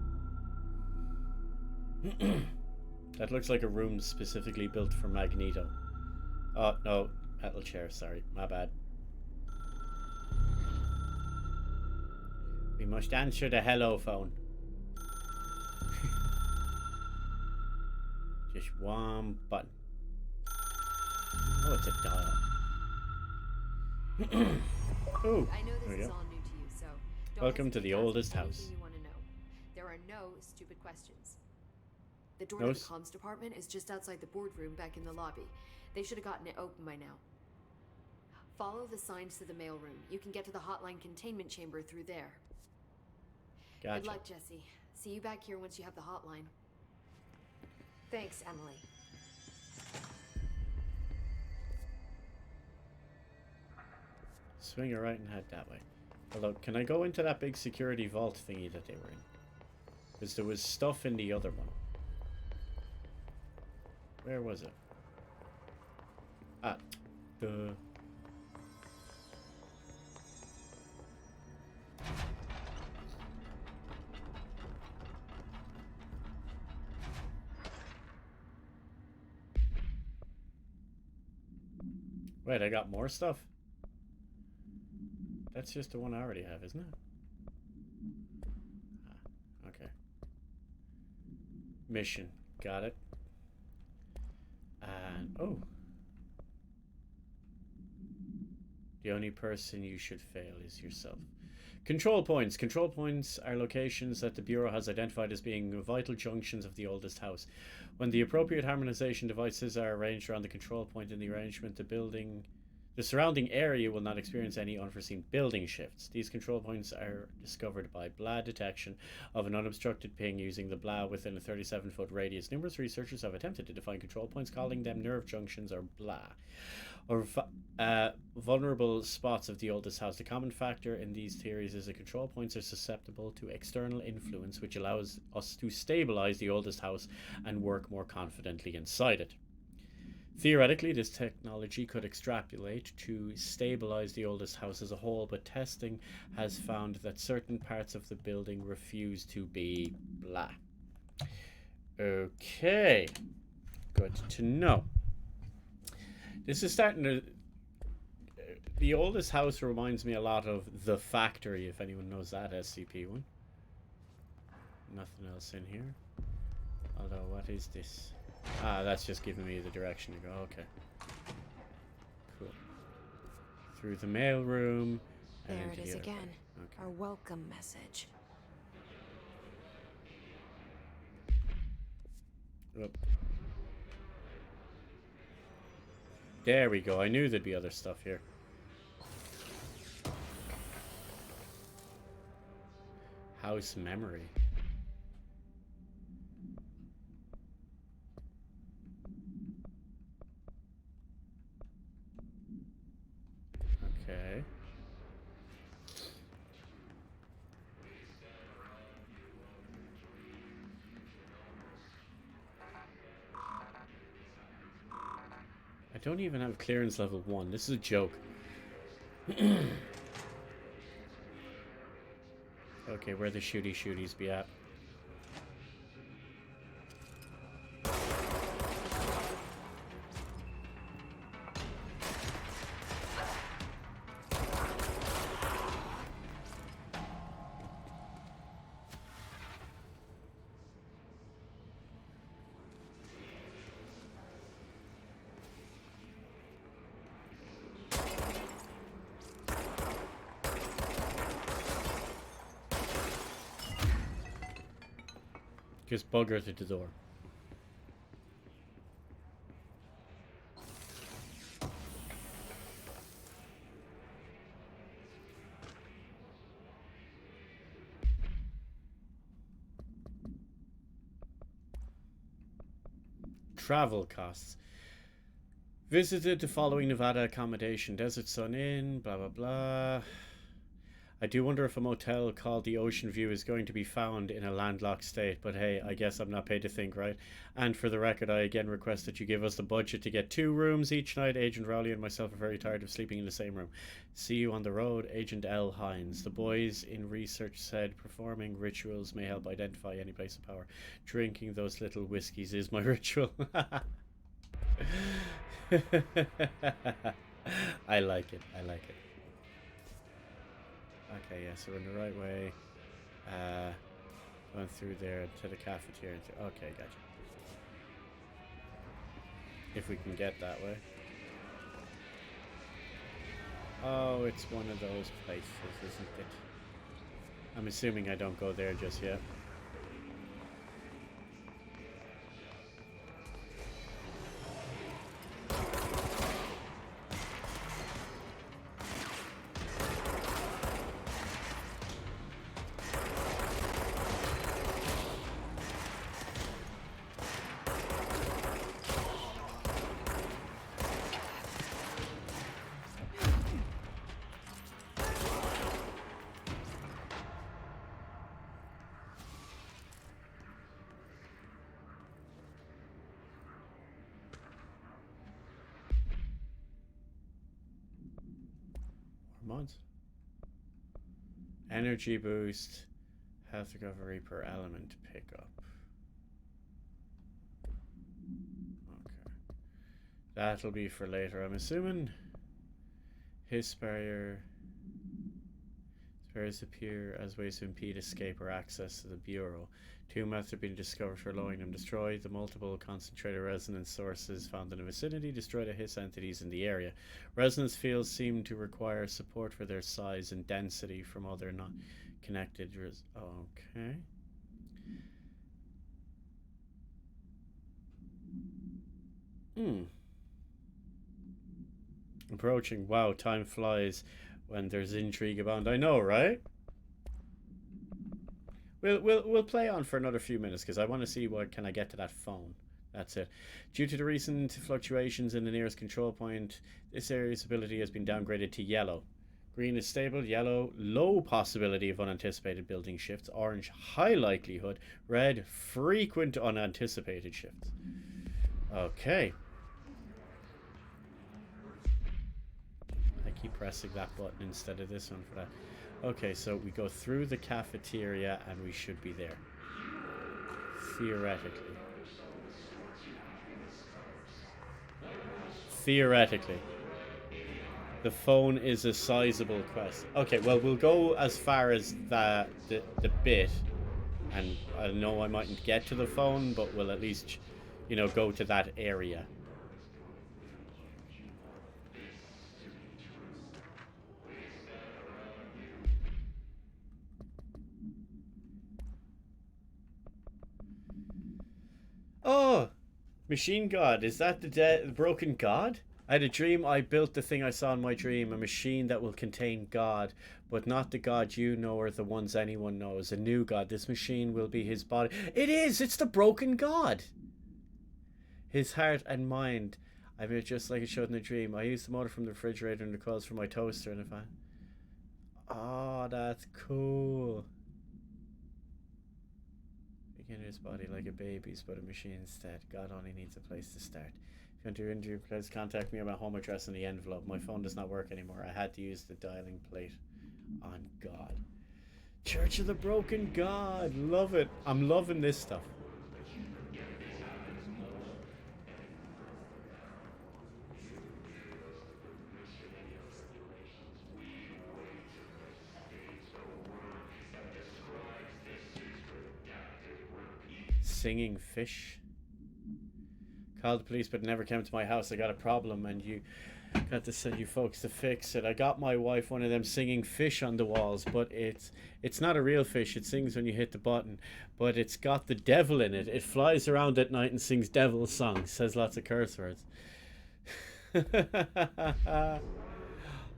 S1: That looks like a room specifically built for Magneto. Oh, no. Metal chair, sorry. My bad. We must answer the hello phone. Just one button. Oh, it's a dial. Oh,
S8: I know
S1: there we
S8: this is
S1: go.
S8: all new to you, so don't
S1: Welcome to
S8: hesitate
S1: the
S8: ask
S1: oldest
S8: anything
S1: house.
S8: You want to know. There are no stupid questions. The door
S1: No
S8: to the
S1: s-
S8: comms department is just outside the boardroom back in the lobby. They should have gotten it open by now. Follow the signs to the mailroom. You can get to the hotline containment chamber through there.
S1: Gotcha.
S8: Good luck, Jesse. See you back here once you have the hotline.
S9: Thanks, Emily.
S1: Swing it right and head that way. Although, can I go into that big security vault thingy that they were in? Because there was stuff in the other one. Where was it? Ah, duh. Wait, I got more stuff? That's just the one I already have, isn't it? Ah, okay. Mission. Got it. And, oh. The only person you should fail is yourself. Control points. Control points are locations that the Bureau has identified as being vital junctions of the oldest house. When the appropriate harmonization devices are arranged around the control point in the arrangement, the surrounding area will not experience any unforeseen building shifts. These control points are discovered by BLA detection of an unobstructed ping using the BLA within a 37-foot radius. Numerous researchers have attempted to define control points, calling them nerve junctions or BLA, or vulnerable spots of the oldest house. The common factor in these theories is that control points are susceptible to external influence, which allows us to stabilize the oldest house and work more confidently inside it. Theoretically, this technology could extrapolate to stabilize the oldest house as a whole, but testing has found that certain parts of the building refuse to be BLA. Okay. good to know. This is starting to... The oldest house reminds me a lot of The Factory, if anyone knows that SCP-1. Nothing else in here. Although, what is this? Ah, that's just giving me the direction to go. Okay. Cool. Through the mail room.
S9: There it is again. Okay. Our welcome message.
S1: Oop. There we go. I knew there'd be other stuff here. House memory. Okay. I don't even have clearance level 1. This is a joke. Okay, where the shooties be at? Just bugger to the door. Travel costs. Visited the following Nevada accommodation. Desert Sun Inn, blah blah blah. I do wonder if a motel called the Ocean View is going to be found in a landlocked state, but hey, I guess I'm not paid to think, right? And for the record, I again request that you give us the budget to get 2 rooms each night. Agent Rowley and myself are very tired of sleeping in the same room. See you on the road, Agent L. Hines. The boys in research said performing rituals may help identify any place of power. Drinking those little whiskeys is my ritual. I like it. I like it. Okay, yeah, so we're in the right way. Going through there to the cafeteria. Okay, gotcha. If we can get that way. Oh, it's one of those places, isn't it? I'm assuming I don't go there just yet. Mods. Energy boost, health recovery per element pickup. Okay. That'll be for later, I'm assuming. Hiss barrier. Barriers appear as ways to impede escape or access to the Bureau. 2 methods have been discovered for lowering them. Destroy the multiple concentrated resonance sources found in the vicinity. Destroy the Hiss entities in the area. Resonance fields seem to require support for their size and density from other non-connected... Okay. Approaching. Wow, time flies when there's intrigue abound. I know, right? We'll play on for another few minutes because I want to see what can I get to that phone. That's it. Due to the recent fluctuations in the nearest control point, this area's ability has been downgraded to yellow. Green is stable, yellow, low possibility of unanticipated building shifts, orange, high likelihood, red, frequent unanticipated shifts. Okay. I keep pressing that button instead of this one for that. Okay, so we go through the cafeteria and we should be there. Theoretically. Theoretically. The phone is a sizable quest. Okay, well, we'll go as far as the bit. And I know I mightn't get to the phone, but we'll at least, you know, go to that area. Oh! Machine God. Is that the broken God? I had a dream. I built the thing I saw in my dream. A machine that will contain God. But not the God you know or the ones anyone knows. A new God. This machine will be his body. It is! It's the broken God! His heart and mind. I made it just like it showed in the dream. I used the motor from the refrigerator and the coils from my toaster and if I... Oh, that's cool. Begin his body like a baby's, but a machine instead. God only needs a place to start. If you want to interview, please contact me at my home address in the envelope. My phone does not work anymore. I had to use the dialing plate on God. Church of the Broken God. Love it. I'm loving this stuff. Singing fish. Called the police but never came to my house. I got a problem and you got to send you folks to fix it. I got my wife one of them singing fish on the walls, but it's not a real fish. It sings when you hit the button, but it's got the devil in it. It flies around at night and sings devil songs, says lots of curse words.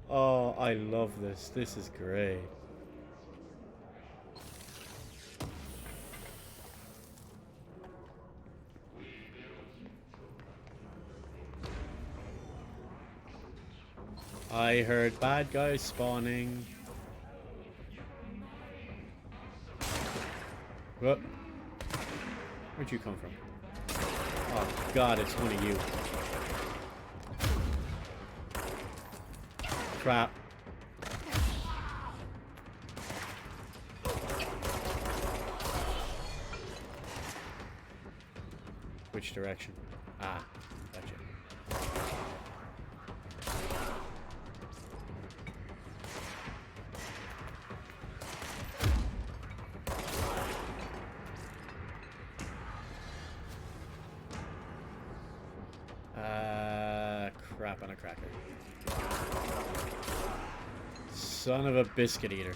S1: Oh, I love this. This is great. I heard bad guys spawning. What? Where'd you come from? Oh God, it's one of you. Crap. Which direction? Ah, gotcha. Crap on a cracker. Son of a biscuit eater.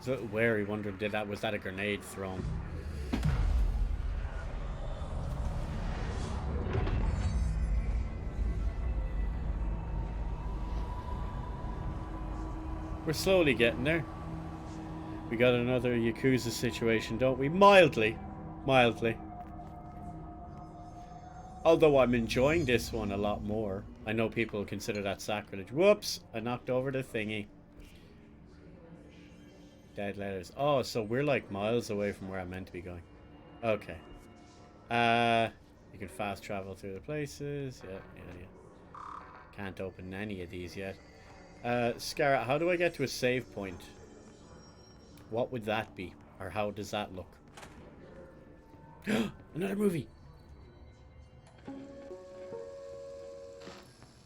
S1: So wary, wondering was that a grenade thrown? We're slowly getting there. We got another Yakuza situation, don't we? Mildly. Mildly. Although I'm enjoying this one a lot more. I know people consider that sacrilege. Whoops! I knocked over the thingy. Dead letters. Oh, so we're like miles away from where I'm meant to be going. Okay. You can fast travel through the places. Yeah. Can't open any of these yet. Scarra, how do I get to a save point? What would that be? Or how does that look? Another movie!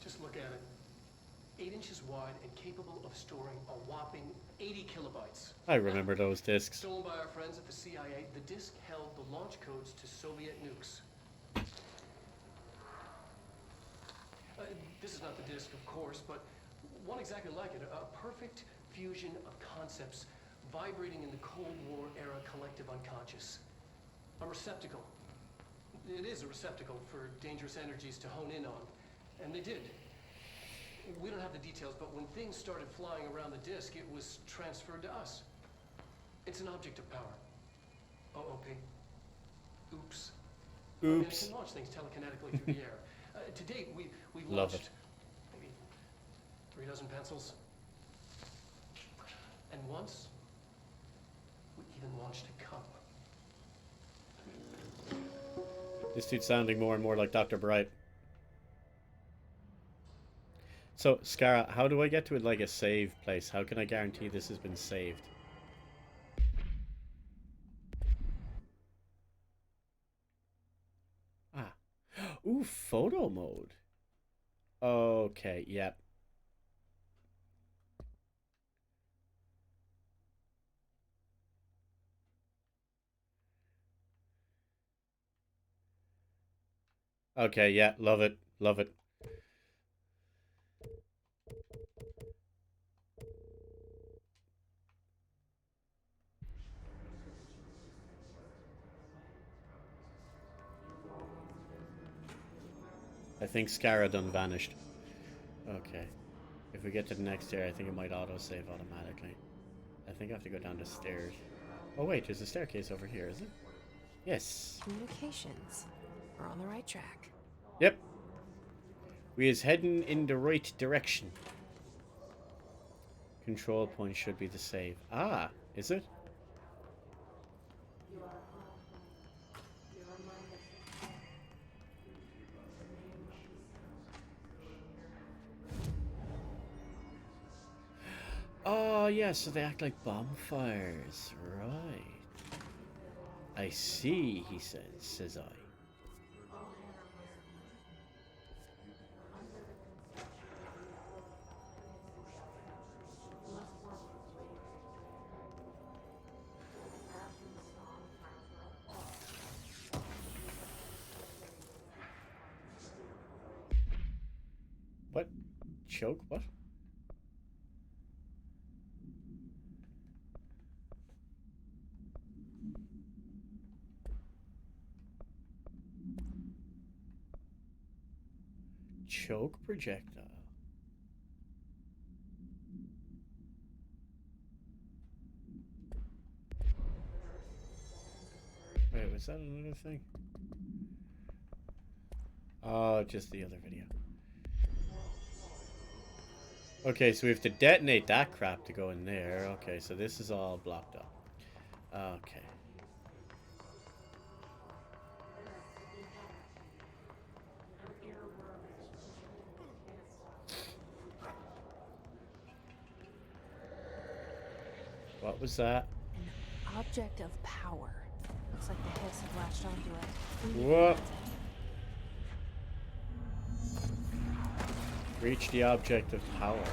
S4: Just look at it. 8 inches wide and capable of storing a whopping 80 kilobytes.
S1: I remember those discs.
S4: Stolen by our friends at the CIA, the disk held the launch codes to Soviet nukes. This is not the disk, of course, but one exactly like it. A perfect fusion of concepts vibrating in the Cold War era collective unconscious. A receptacle. It is a receptacle for dangerous energies to hone in on. And they did. We don't have the details, but when things started flying around the disk, it was transferred to us. It's an object of power. OOP. Oops.
S1: Oops.
S4: I mean, it can launch things telekinetically through the air. To date, we've launched maybe 3 dozen pencils. And once, we even launched a cup.
S1: This dude's sounding more and more like Dr. Bright. So, Scarra, how do I get to it like a save place? How can I guarantee this has been saved? Ooh, photo mode. Okay, yep. Okay, yeah, love it. Love it. I think Scara done vanished. Okay. If we get to the next area, I think it might auto-save automatically. I think I have to go down the stairs. Oh wait, there's a staircase over here, is it? Yes.
S9: Communications. We're on the right track.
S1: Yep. We is heading in the right direction. Control point should be the save. Ah, is it? Oh, yeah, so they act like bonfires. Right. I see, he says I. What? Choke? What? Choke projectile. Wait, was that another thing? Oh, just the other video. Okay, so we have to detonate that crap to go in there. Okay, so this is all blocked up. Okay. What was that?
S9: An object of power. Looks like the hiss have latched onto it.
S1: Whoop. Reach the object of power.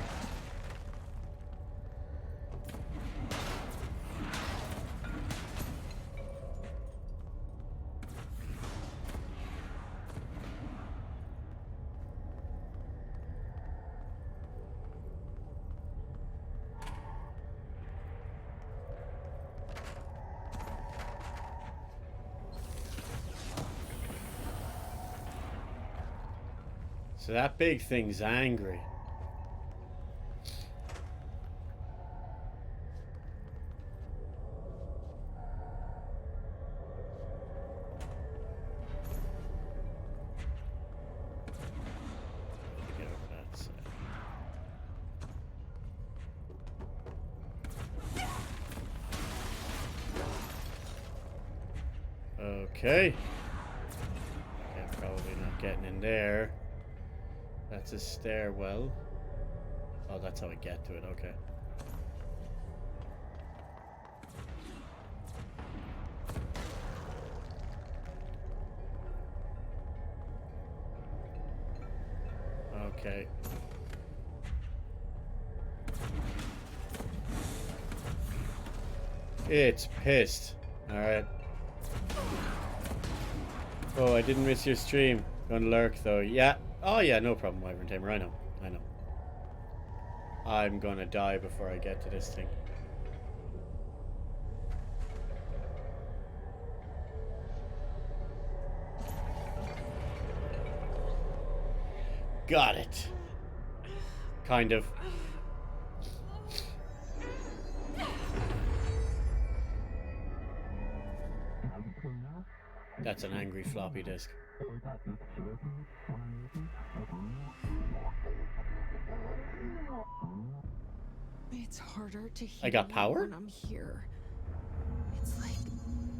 S1: So that big thing's angry. Get over that side. Okay. Okay, probably not getting in there. That's a stairwell. Oh, that's how I get to it, okay. Okay. It's pissed. Alright. Oh, I didn't miss your stream. Gonna lurk though. Yeah. Oh yeah, no problem, Wyvern Tamer. I know. I know. I'm gonna die before I get to this thing. Got it. Kind of. That's an angry floppy disk.
S9: It's harder to hear
S1: I got power?
S9: when I'm here. It's like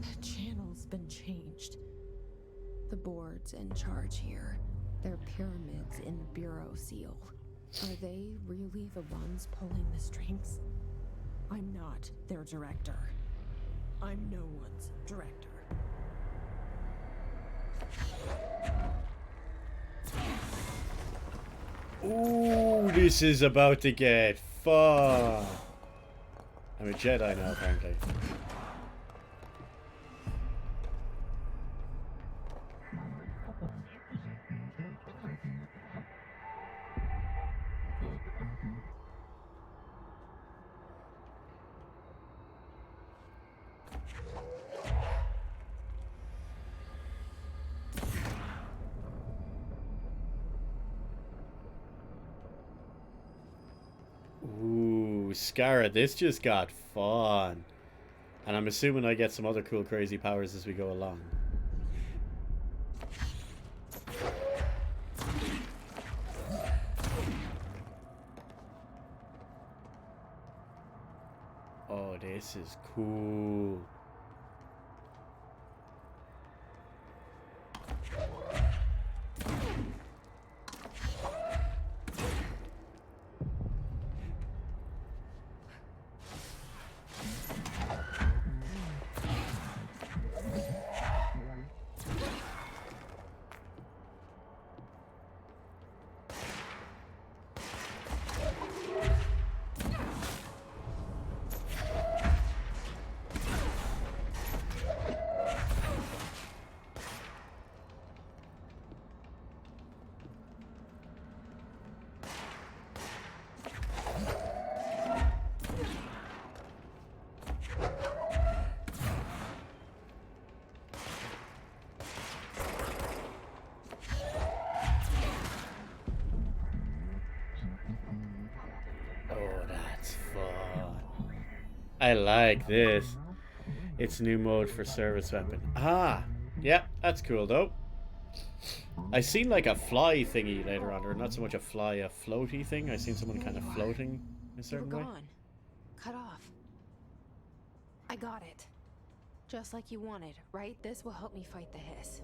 S9: the channel's been changed. The board's in charge here. They're pyramids in the Bureau seal. Are they really the ones pulling the strings? I'm not their director. I'm no one's director.
S1: Ooh, this is about to get fun. I'm a Jedi now, apparently. Ooh, Scara, this just got fun. And I'm assuming I get some other cool crazy powers as we go along. Oh, this is cool. I like this. It's new mode for service weapon. Ah, yeah, that's cool though. I seen like a fly thingy later on, or not so much a fly, a floaty thing. I seen someone kind of floating in a certain way.
S9: Gone. Cut off. I got it. Just like you wanted, right? This will help me fight the hiss.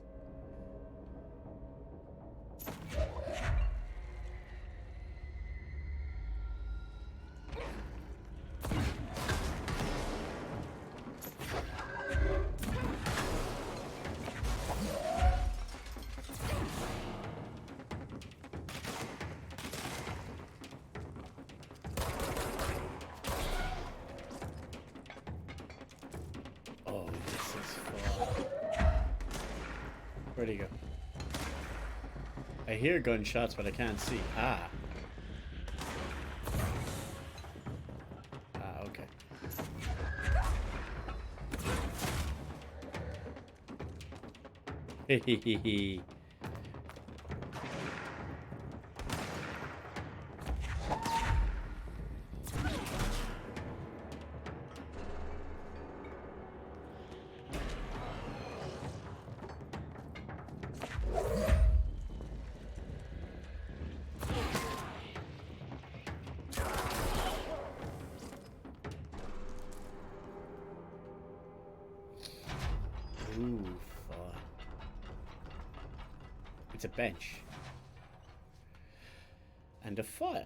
S1: Where'd he go? I hear gunshots, but I can't see. Ah. Ah, okay. Hehehe. Ooh, fun. It's a bench. And a file.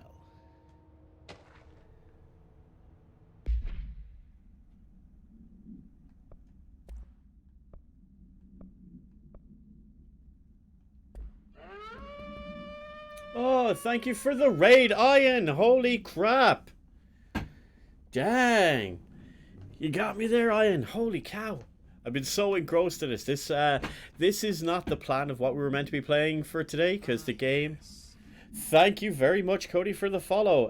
S1: Oh, thank you for the raid, Ian! Holy crap! Dang! You got me there, Ian. Holy cow. I've been so engrossed in this. This is not the plan of what we were meant to be playing for today, because the game... Thank you very much, Cody, for the follow.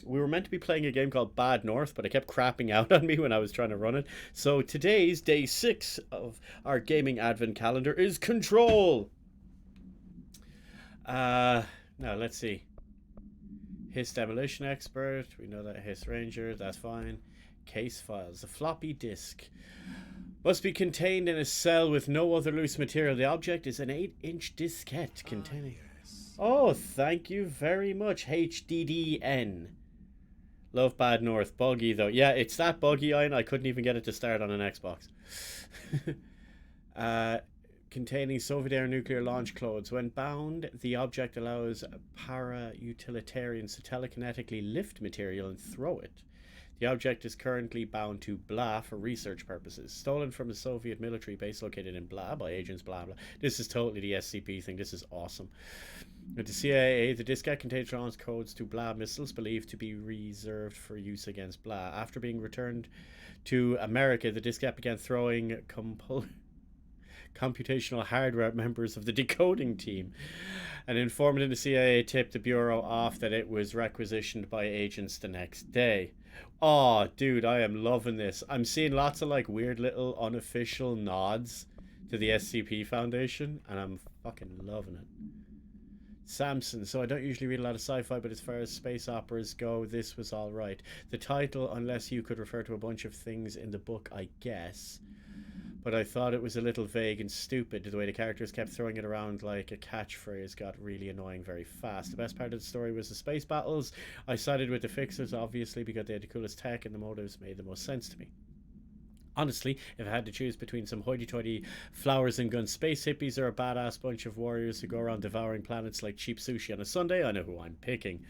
S1: We were meant to be playing a game called Bad North, but it kept crapping out on me when I was trying to run it. So today's day 6 of our gaming advent calendar is Control. Now, let's see. Hiss Demolition Expert. We know that. Hiss Ranger. That's fine. Case files. A floppy disk. Must be contained in a cell with no other loose material. The object is an 8-inch diskette containing... Oh, thank you very much, HDDN. Love Bad North. Buggy, though. Yeah, it's that buggy, Ian. I couldn't even get it to start on an Xbox. Containing Soviet-era nuclear launch clothes. When bound, the object allows para-utilitarians to telekinetically lift material and throw it. The object is currently bound to Blah for research purposes. Stolen from a Soviet military base located in Blah by agents blah blah. This is totally the SCP thing. This is awesome. With the CIA, the diskette contains launch codes to Blah missiles believed to be reserved for use against Blah. After being returned to America, the diskette began throwing computational hardware at members of the decoding team. An informant in the CIA tipped the Bureau off that it was requisitioned by agents the next day. Oh, dude, I am loving this. I'm seeing lots of like weird little unofficial nods to the SCP Foundation, and I'm fucking loving it. Samson. So I don't usually read a lot of sci-fi, but as far as space operas go, this was alright. The title, unless you could refer to a bunch of things in the book, I guess. But I thought it was a little vague and stupid. The way the characters kept throwing it around like a catchphrase got really annoying very fast. The best part of the story was the space battles. I sided with the Fixers, obviously, because they had the coolest tech and the motives made the most sense to me. Honestly, if I had to choose between some hoity-toity flowers and gun space hippies or a badass bunch of warriors who go around devouring planets like cheap sushi on a Sunday, I know who I'm picking.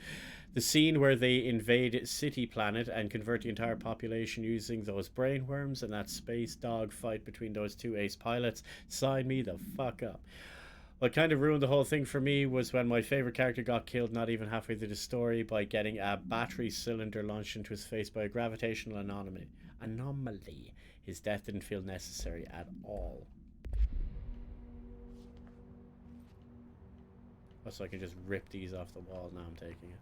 S1: The scene where they invade City Planet and convert the entire population using those brainworms and that space dog fight between those two ace pilots, sign me the fuck up. What kind of ruined the whole thing for me was when my favorite character got killed not even halfway through the story by getting a battery cylinder launched into his face by a gravitational anomaly. His death didn't feel necessary at all. Oh, so I can just rip these off the wall now I'm taking it.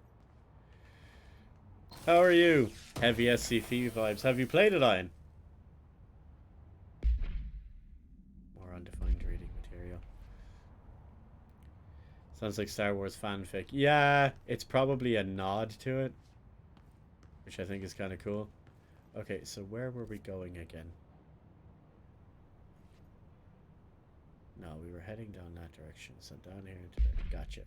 S1: How are you? Heavy SCP vibes. Have you played it, Ian? More undefined reading material. Sounds like Star Wars fanfic. Yeah, it's probably a nod to it, which I think is kind of cool. Okay, so where were we going again? No, we were heading down that direction. So down here into there. Gotcha.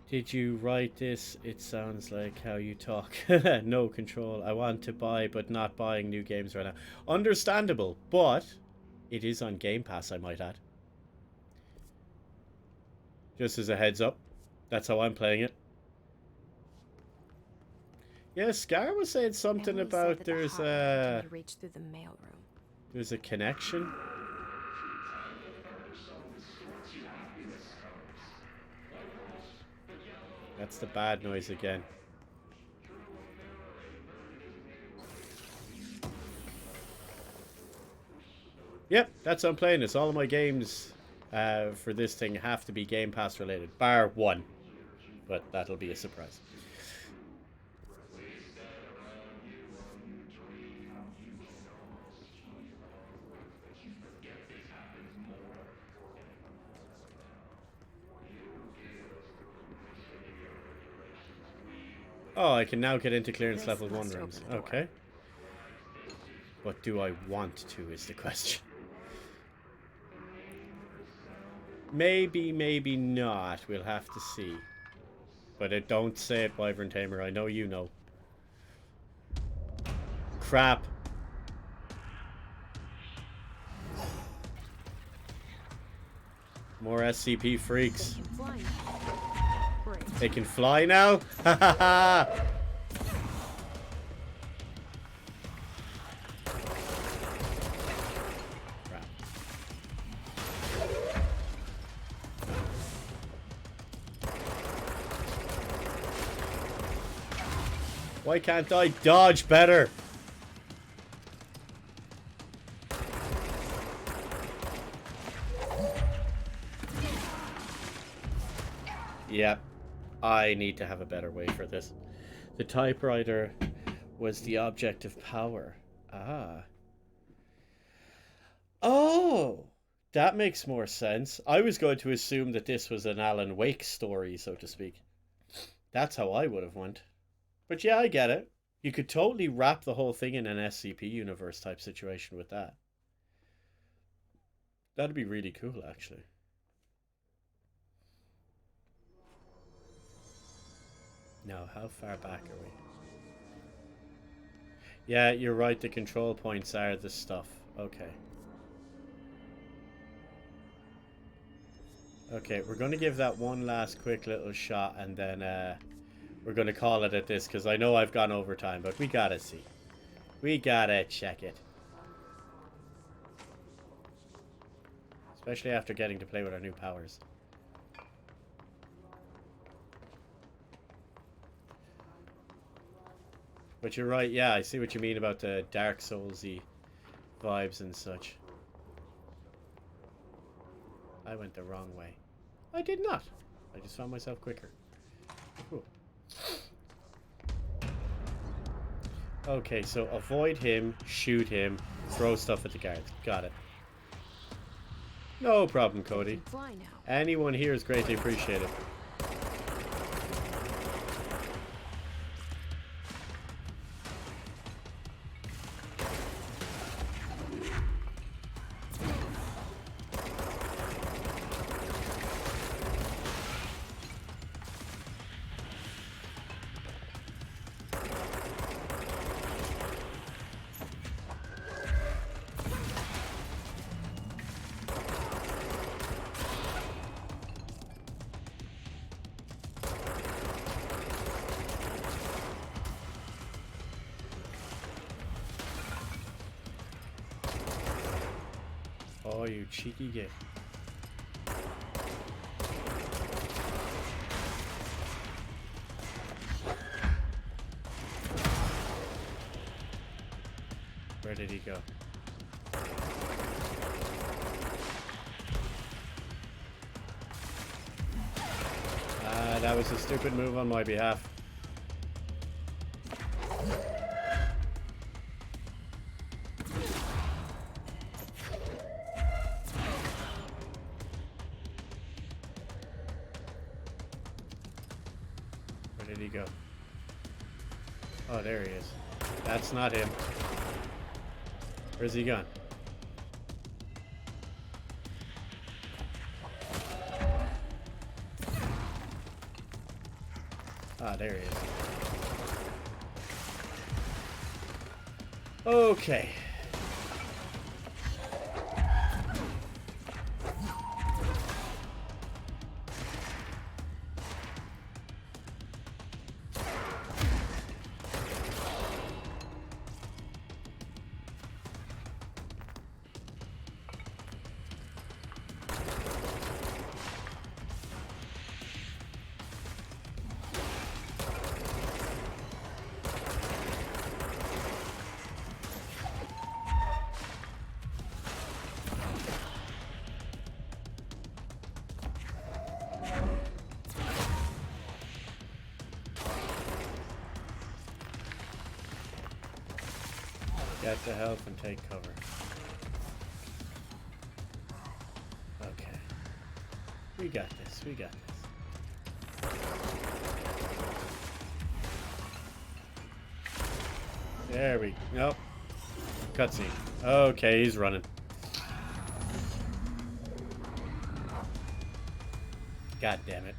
S1: Did you write this? It sounds like how you talk. No control. I want to buy, but not buying new games right now. Understandable, but it is on Game Pass, I might add. Just as a heads up. That's how I'm playing it. Yeah, Scar was saying something about there's a...
S9: reach through the mailroom.
S1: There's a connection. That's the bad noise again. Yep, that's how I'm playing this. All of my games for this thing have to be Game Pass related, bar one. But that'll be a surprise. Oh, I can now get into clearance level 1 rooms. Okay. But do I want to is the question. Maybe, maybe not. We'll have to see. But don't say it, Wyvern Tamer. I know you know. Crap. More SCP freaks. They can fly now? Ha ha ha! Why can't I dodge better? Yep. I need to have a better way for this. The typewriter was the object of power. Ah. Oh! That makes more sense. I was going to assume that this was an Alan Wake story, so to speak. That's how I would have went. But yeah, I get it. You could totally wrap the whole thing in an SCP universe type situation with that. That'd be really cool, actually. Now, how far back are we? Yeah, you're right. The control points are the stuff. Okay. Okay, we're going to give that one last quick little shot, and then we're going to call it at this, because I know I've gone over time, but we gotta see. We gotta check it. Especially after getting to play with our new powers. But you're right, yeah, I see what you mean about the Dark Souls-y vibes and such. I went the wrong way. I did not. I just found myself quicker. Cool. Okay, so avoid him, shoot him, throw stuff at the guards. Got it. No problem, Cody.
S2: Fly now.
S1: Anyone here is greatly appreciated. Oh, you cheeky git. Where did he go? That was a stupid move on my behalf. Where did he go? Oh, there he is. That's not him. Where's he gone? Ah, there he is. Okay. Get the help and take cover. Okay. We got this, we got this. There we... Nope. Cutscene. Okay, he's running. God damn it.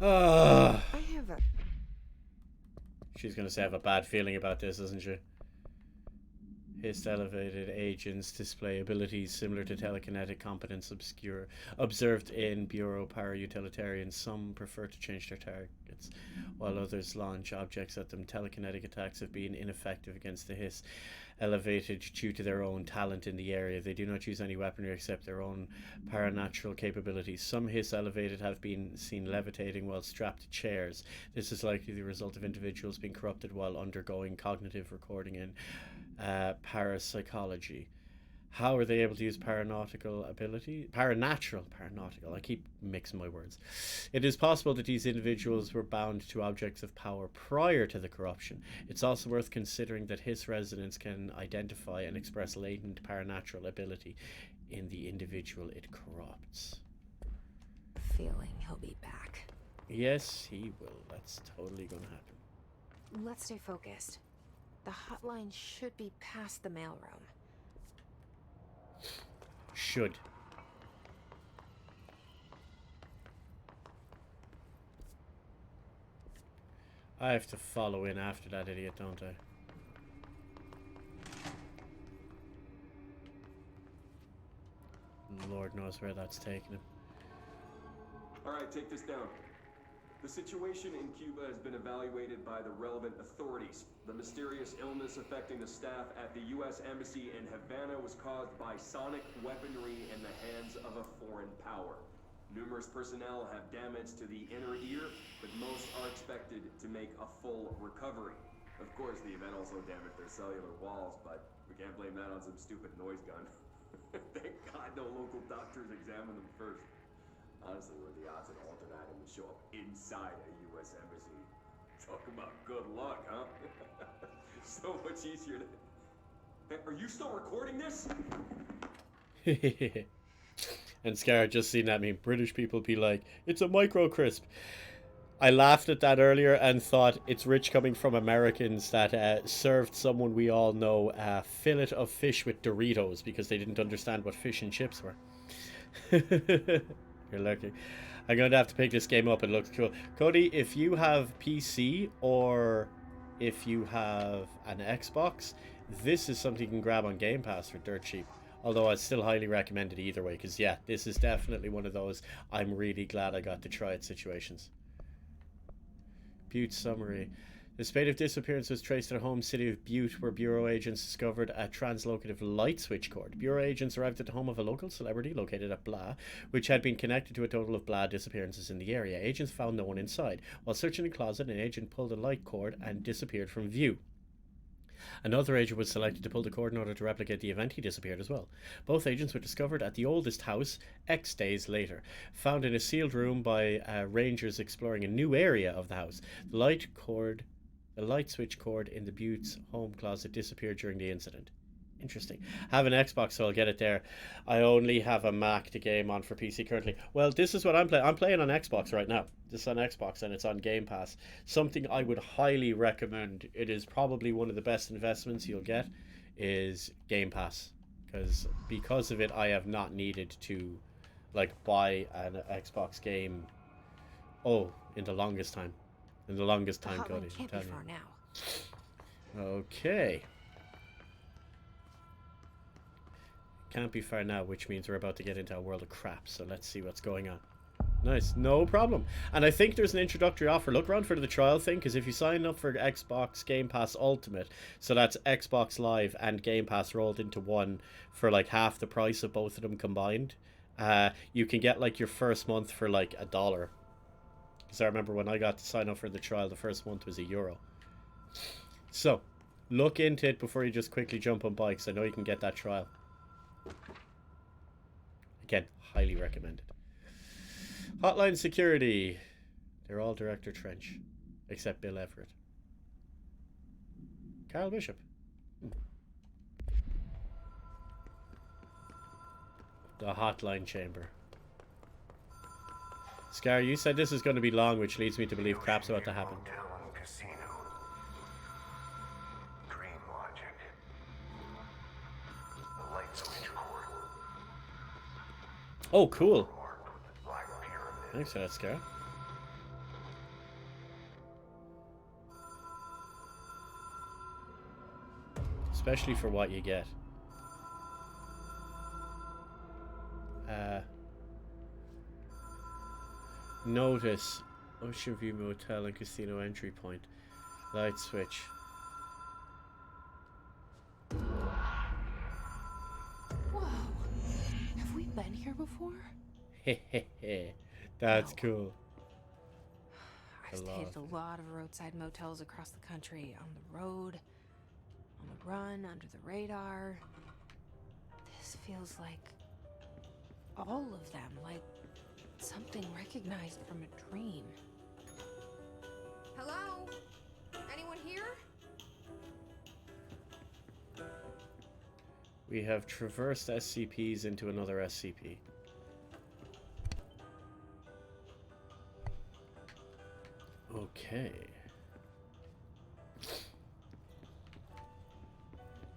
S2: I have a...
S1: She's gonna say I have a bad feeling about this, isn't she? His elevated agents display abilities similar to telekinetic competence observed in Bureau para-utilitarians. Some prefer to change their targets, while others launch objects at them. Telekinetic attacks have been ineffective against the Hiss elevated due to their own talent in the area. They do not use any weaponry except their own paranatural capabilities. Some Hiss elevated have been seen levitating while strapped to chairs. This is likely the result of individuals being corrupted while undergoing cognitive recording and parapsychology. How are they able to use paranatural ability? Paranatural. I keep mixing my words. It is possible that these individuals were bound to objects of power prior to the corruption. It's also worth considering that Hiss residents can identify and express latent paranatural ability in the individual it corrupts.
S9: Feeling he'll be back.
S1: Yes, he will. That's totally gonna happen.
S2: Let's stay focused. The hotline should be past the mailroom.
S1: Should. I have to follow in after that idiot, don't I? Lord knows where that's taking him.
S6: Alright, take this down. The situation in Cuba has been evaluated by the relevant authorities. The mysterious illness affecting the staff at the U.S. Embassy in Havana was caused by sonic weaponry in the hands of a foreign power. Numerous personnel have damage to the inner ear, but most are expected to make a full recovery. Of course, the event also damaged their cellular walls, but we can't blame that on some stupid noise gun. Thank God no local doctors examined them first. Honestly, what are the odds an altered item would show up inside a U.S. embassy? Talk about good luck, huh? So much easier to... Hey, are you still recording this?
S1: And Scar just seen that meme. British people be like, it's a micro crisp. I laughed at that earlier and thought it's rich coming from Americans that served someone we all know a fillet of fish with Doritos because they didn't understand what fish and chips were. You're lucky. I'm going to have to pick this game up. It looks cool. Cody, if you have PC or if you have an Xbox, this is something you can grab on Game Pass for dirt cheap. Although I'd still highly recommend it either way, because yeah, this is definitely one of those I'm really glad I got to try it situations. Butte summary. The spate of disappearance was traced to the home city of Butte, where Bureau agents discovered a translocative light switch cord. Bureau agents arrived at the home of a local celebrity located at Blah, which had been connected to a total of Blah disappearances in the area. Agents found no one inside. While searching the closet, an agent pulled a light cord and disappeared from view. Another agent was selected to pull the cord in order to replicate the event. He disappeared as well. Both agents were discovered at the oldest house X days later, found in a sealed room by rangers exploring a new area of the house. The light switch cord in the Butte's home closet disappeared during the incident. Interesting. I have an Xbox, so I'll get it there. I only have a Mac to game on for PC currently. Well, this is what I'm playing. I'm playing on Xbox right now. This is on Xbox and it's on Game Pass. Something I would highly recommend. It is probably one of the best investments you'll get is Game Pass. Because of it, I have not needed to buy an Xbox game. In the longest time. In the longest time, Cody.
S9: Can't be far now.
S1: Okay. Can't be far now, which means we're about to get into a world of crap. So let's see what's going on. Nice, no problem. And I think there's an introductory offer. Look around for the trial thing, because if you sign up for Xbox Game Pass Ultimate, so that's Xbox Live and Game Pass rolled into one for half the price of both of them combined, you can get your first month for $1. Because I remember when I got to sign up for the trial, the first month was €1. So look into it before you just quickly jump on bikes. I know you can get that trial. Again, highly recommended. Hotline Security. They're all Director Trench, except Bill Everett. Carl Bishop. The Hotline Chamber. Scar, you said this is going to be long, which leads me to believe crap's about to happen. Oh, cool. Thanks for that, Scar. Especially for what you get. Notice Ocean View Motel and Casino entry point. Light switch.
S9: Whoa. Have we been here before?
S1: Hehehe. That's cool.
S9: I've stayed at a lot of roadside motels across the country. On the road, on the run, under the radar. This feels like all of them, like something recognized from a dream.
S8: Hello? Anyone here?
S1: We have traversed SCPs into another SCP. Okay.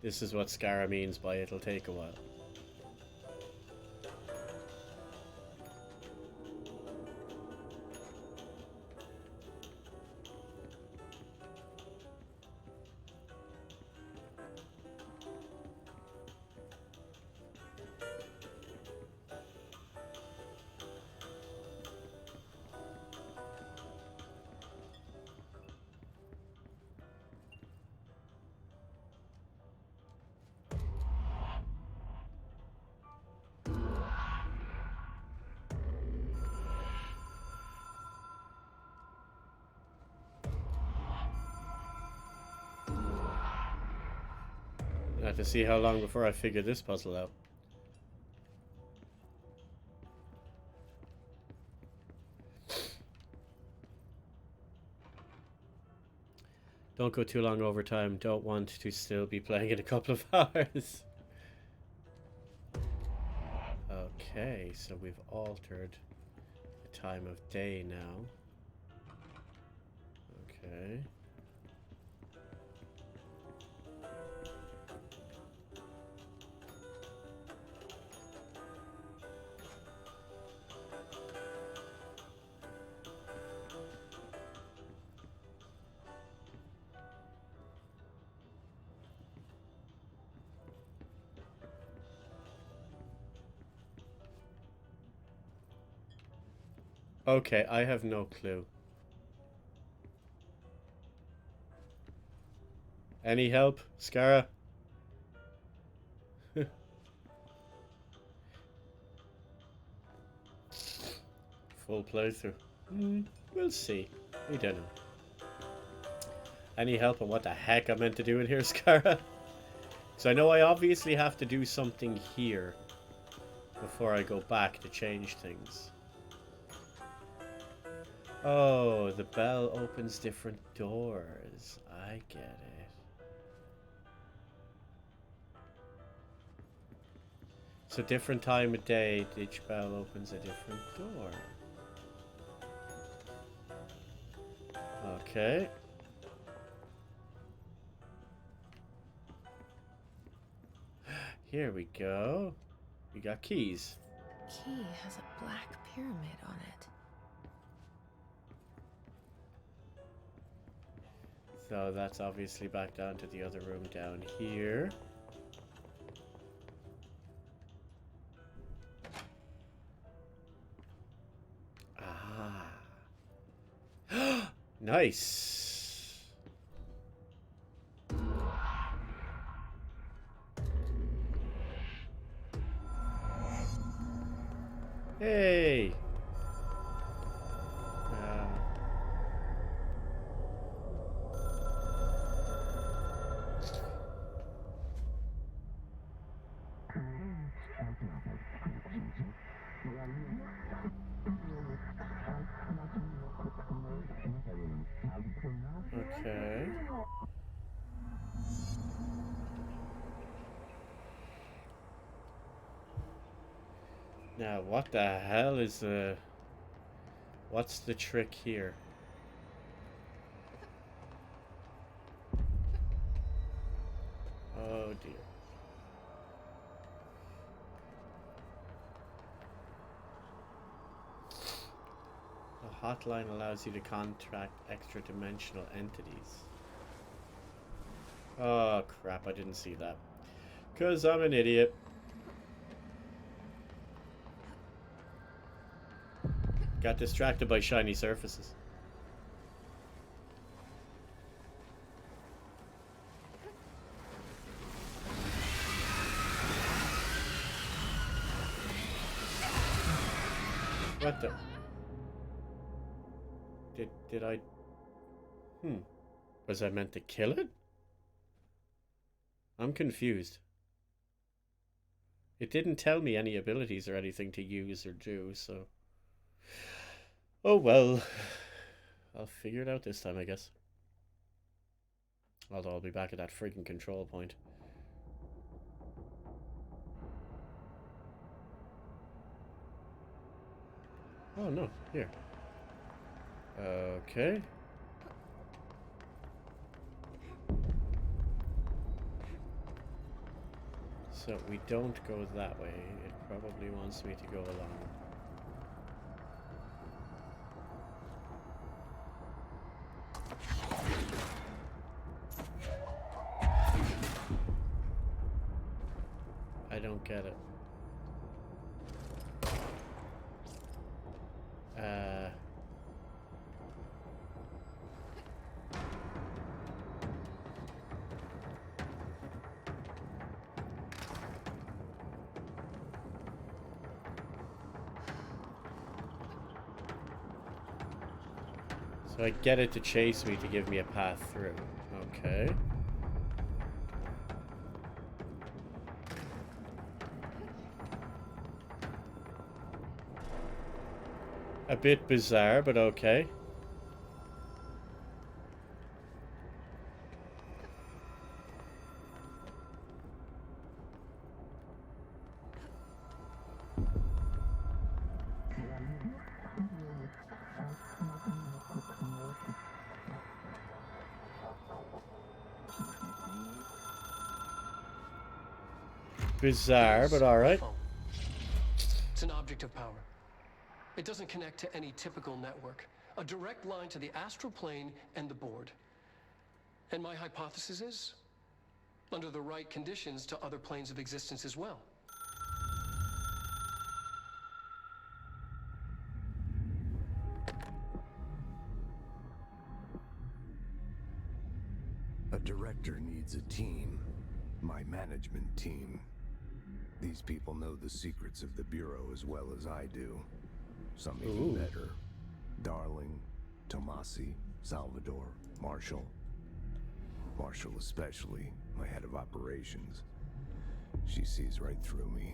S1: This is what Scara means by it'll take a while. I have to see how long before I figure this puzzle out. Don't go too long over time. Don't want to still be playing in a couple of hours. Okay, so we've altered the time of day now. Okay. Okay, I have no clue. Any help, Scara? Full playthrough. We'll see. We don't know. Any help on what the heck I'm meant to do in here, Scara? Because I know I obviously have to do something here before I go back to change things. Oh, the bell opens different doors. I get it. So different time of day, each bell opens a different door. Okay. Here we go. We got keys.
S9: Key has a black pyramid on it.
S1: So that's obviously back down to the other room down here. Ah. Nice. Hey. Okay. Now, what the hell is what's the trick here? Oh dear. A hotline allows you to contact extra-dimensional entities. Oh crap, I didn't see that. 'Cause I'm an idiot. Got distracted by shiny surfaces. What the? Did I? Was I meant to kill it? I'm confused. It didn't tell me any abilities or anything to use or do, so... Oh well. I'll figure it out this time, I guess. Although I'll be back at that freaking control point. Oh no, here. Okay. So we don't go that way. It probably wants me to go along. I don't get it. So I get it to chase me to give me a path through. Okay. A bit bizarre, but okay. Bizarre, but alright.
S4: It's an object of power. It doesn't connect to any typical network. A direct line to the astral plane and the board. And my hypothesis is, under the right conditions, to other planes of existence as well.
S10: A director needs a team. My management team. These people know the secrets of the Bureau as well as I do. Some even better. Darling, Tomasi, Salvador, Marshall. Marshall especially, my head of operations. She sees right through me.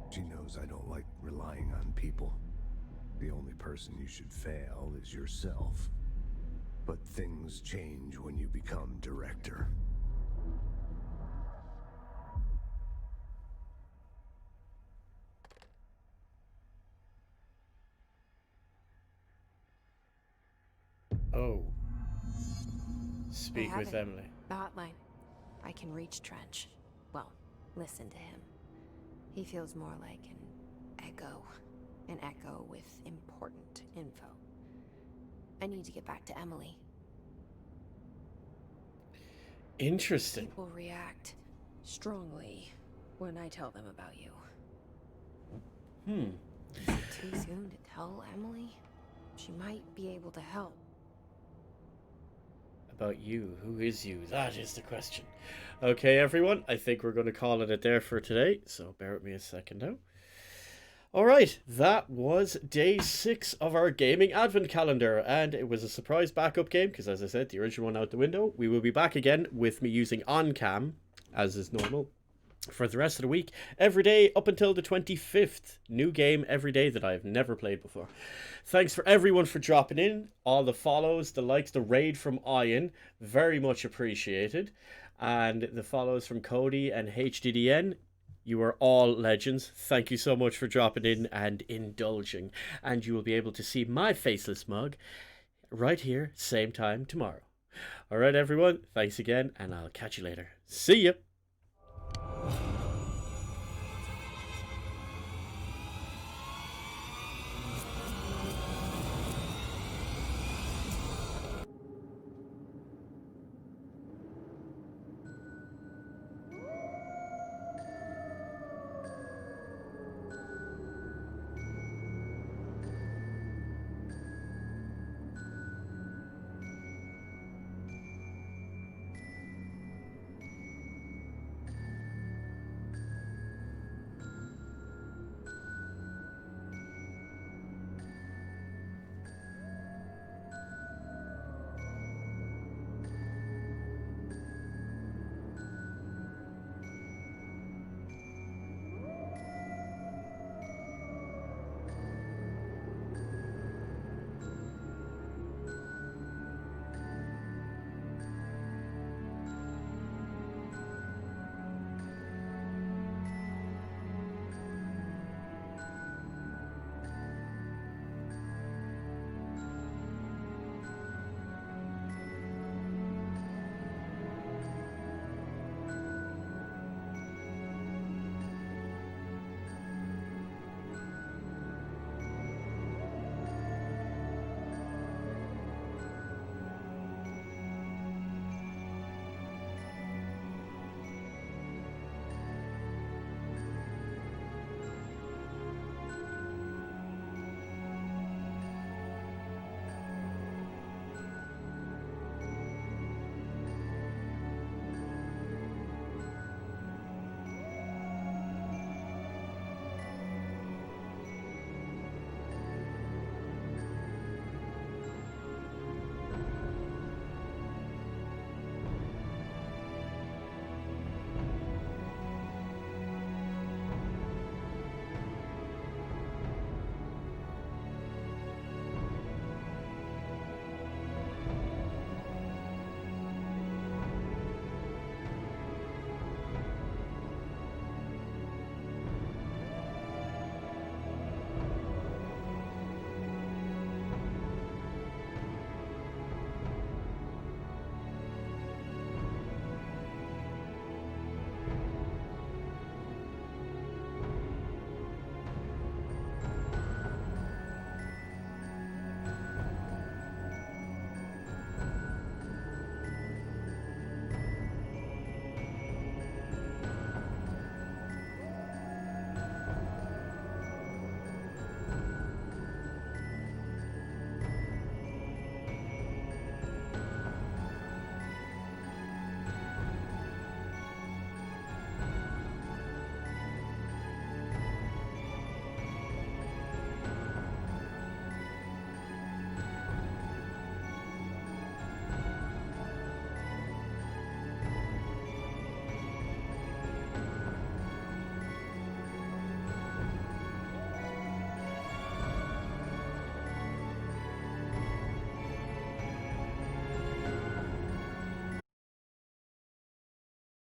S10: She knows I don't like relying on people. The only person you should fail is yourself. But things change when you become director.
S1: Oh. Speak with Emily.
S9: The hotline. I can reach Trench. Well, listen to him. He feels more like an echo. An echo with important info. I need to get back to Emily.
S1: Interesting.
S9: People react strongly when I tell them about you. Too soon to tell Emily? She might be able to help.
S1: About you. Who is you? That is the question. Okay, everyone. I think we're going to call it there for today. So bear with me a second now. Alright, that was day 6 of our gaming advent calendar, and it was a surprise backup game, because as I said, the original one out the window. We will be back again with me using OnCam, as is normal, for the rest of the week, every day up until the 25th. New game every day that I've never played before. Thanks for everyone for dropping in, all the follows, the likes, the raid from Ian, very much appreciated, and the follows from Cody and HDDN. You are all legends. Thank you so much for dropping in and indulging. And you will be able to see my faceless mug right here, same time tomorrow. All right, everyone. Thanks again, and I'll catch you later. See ya.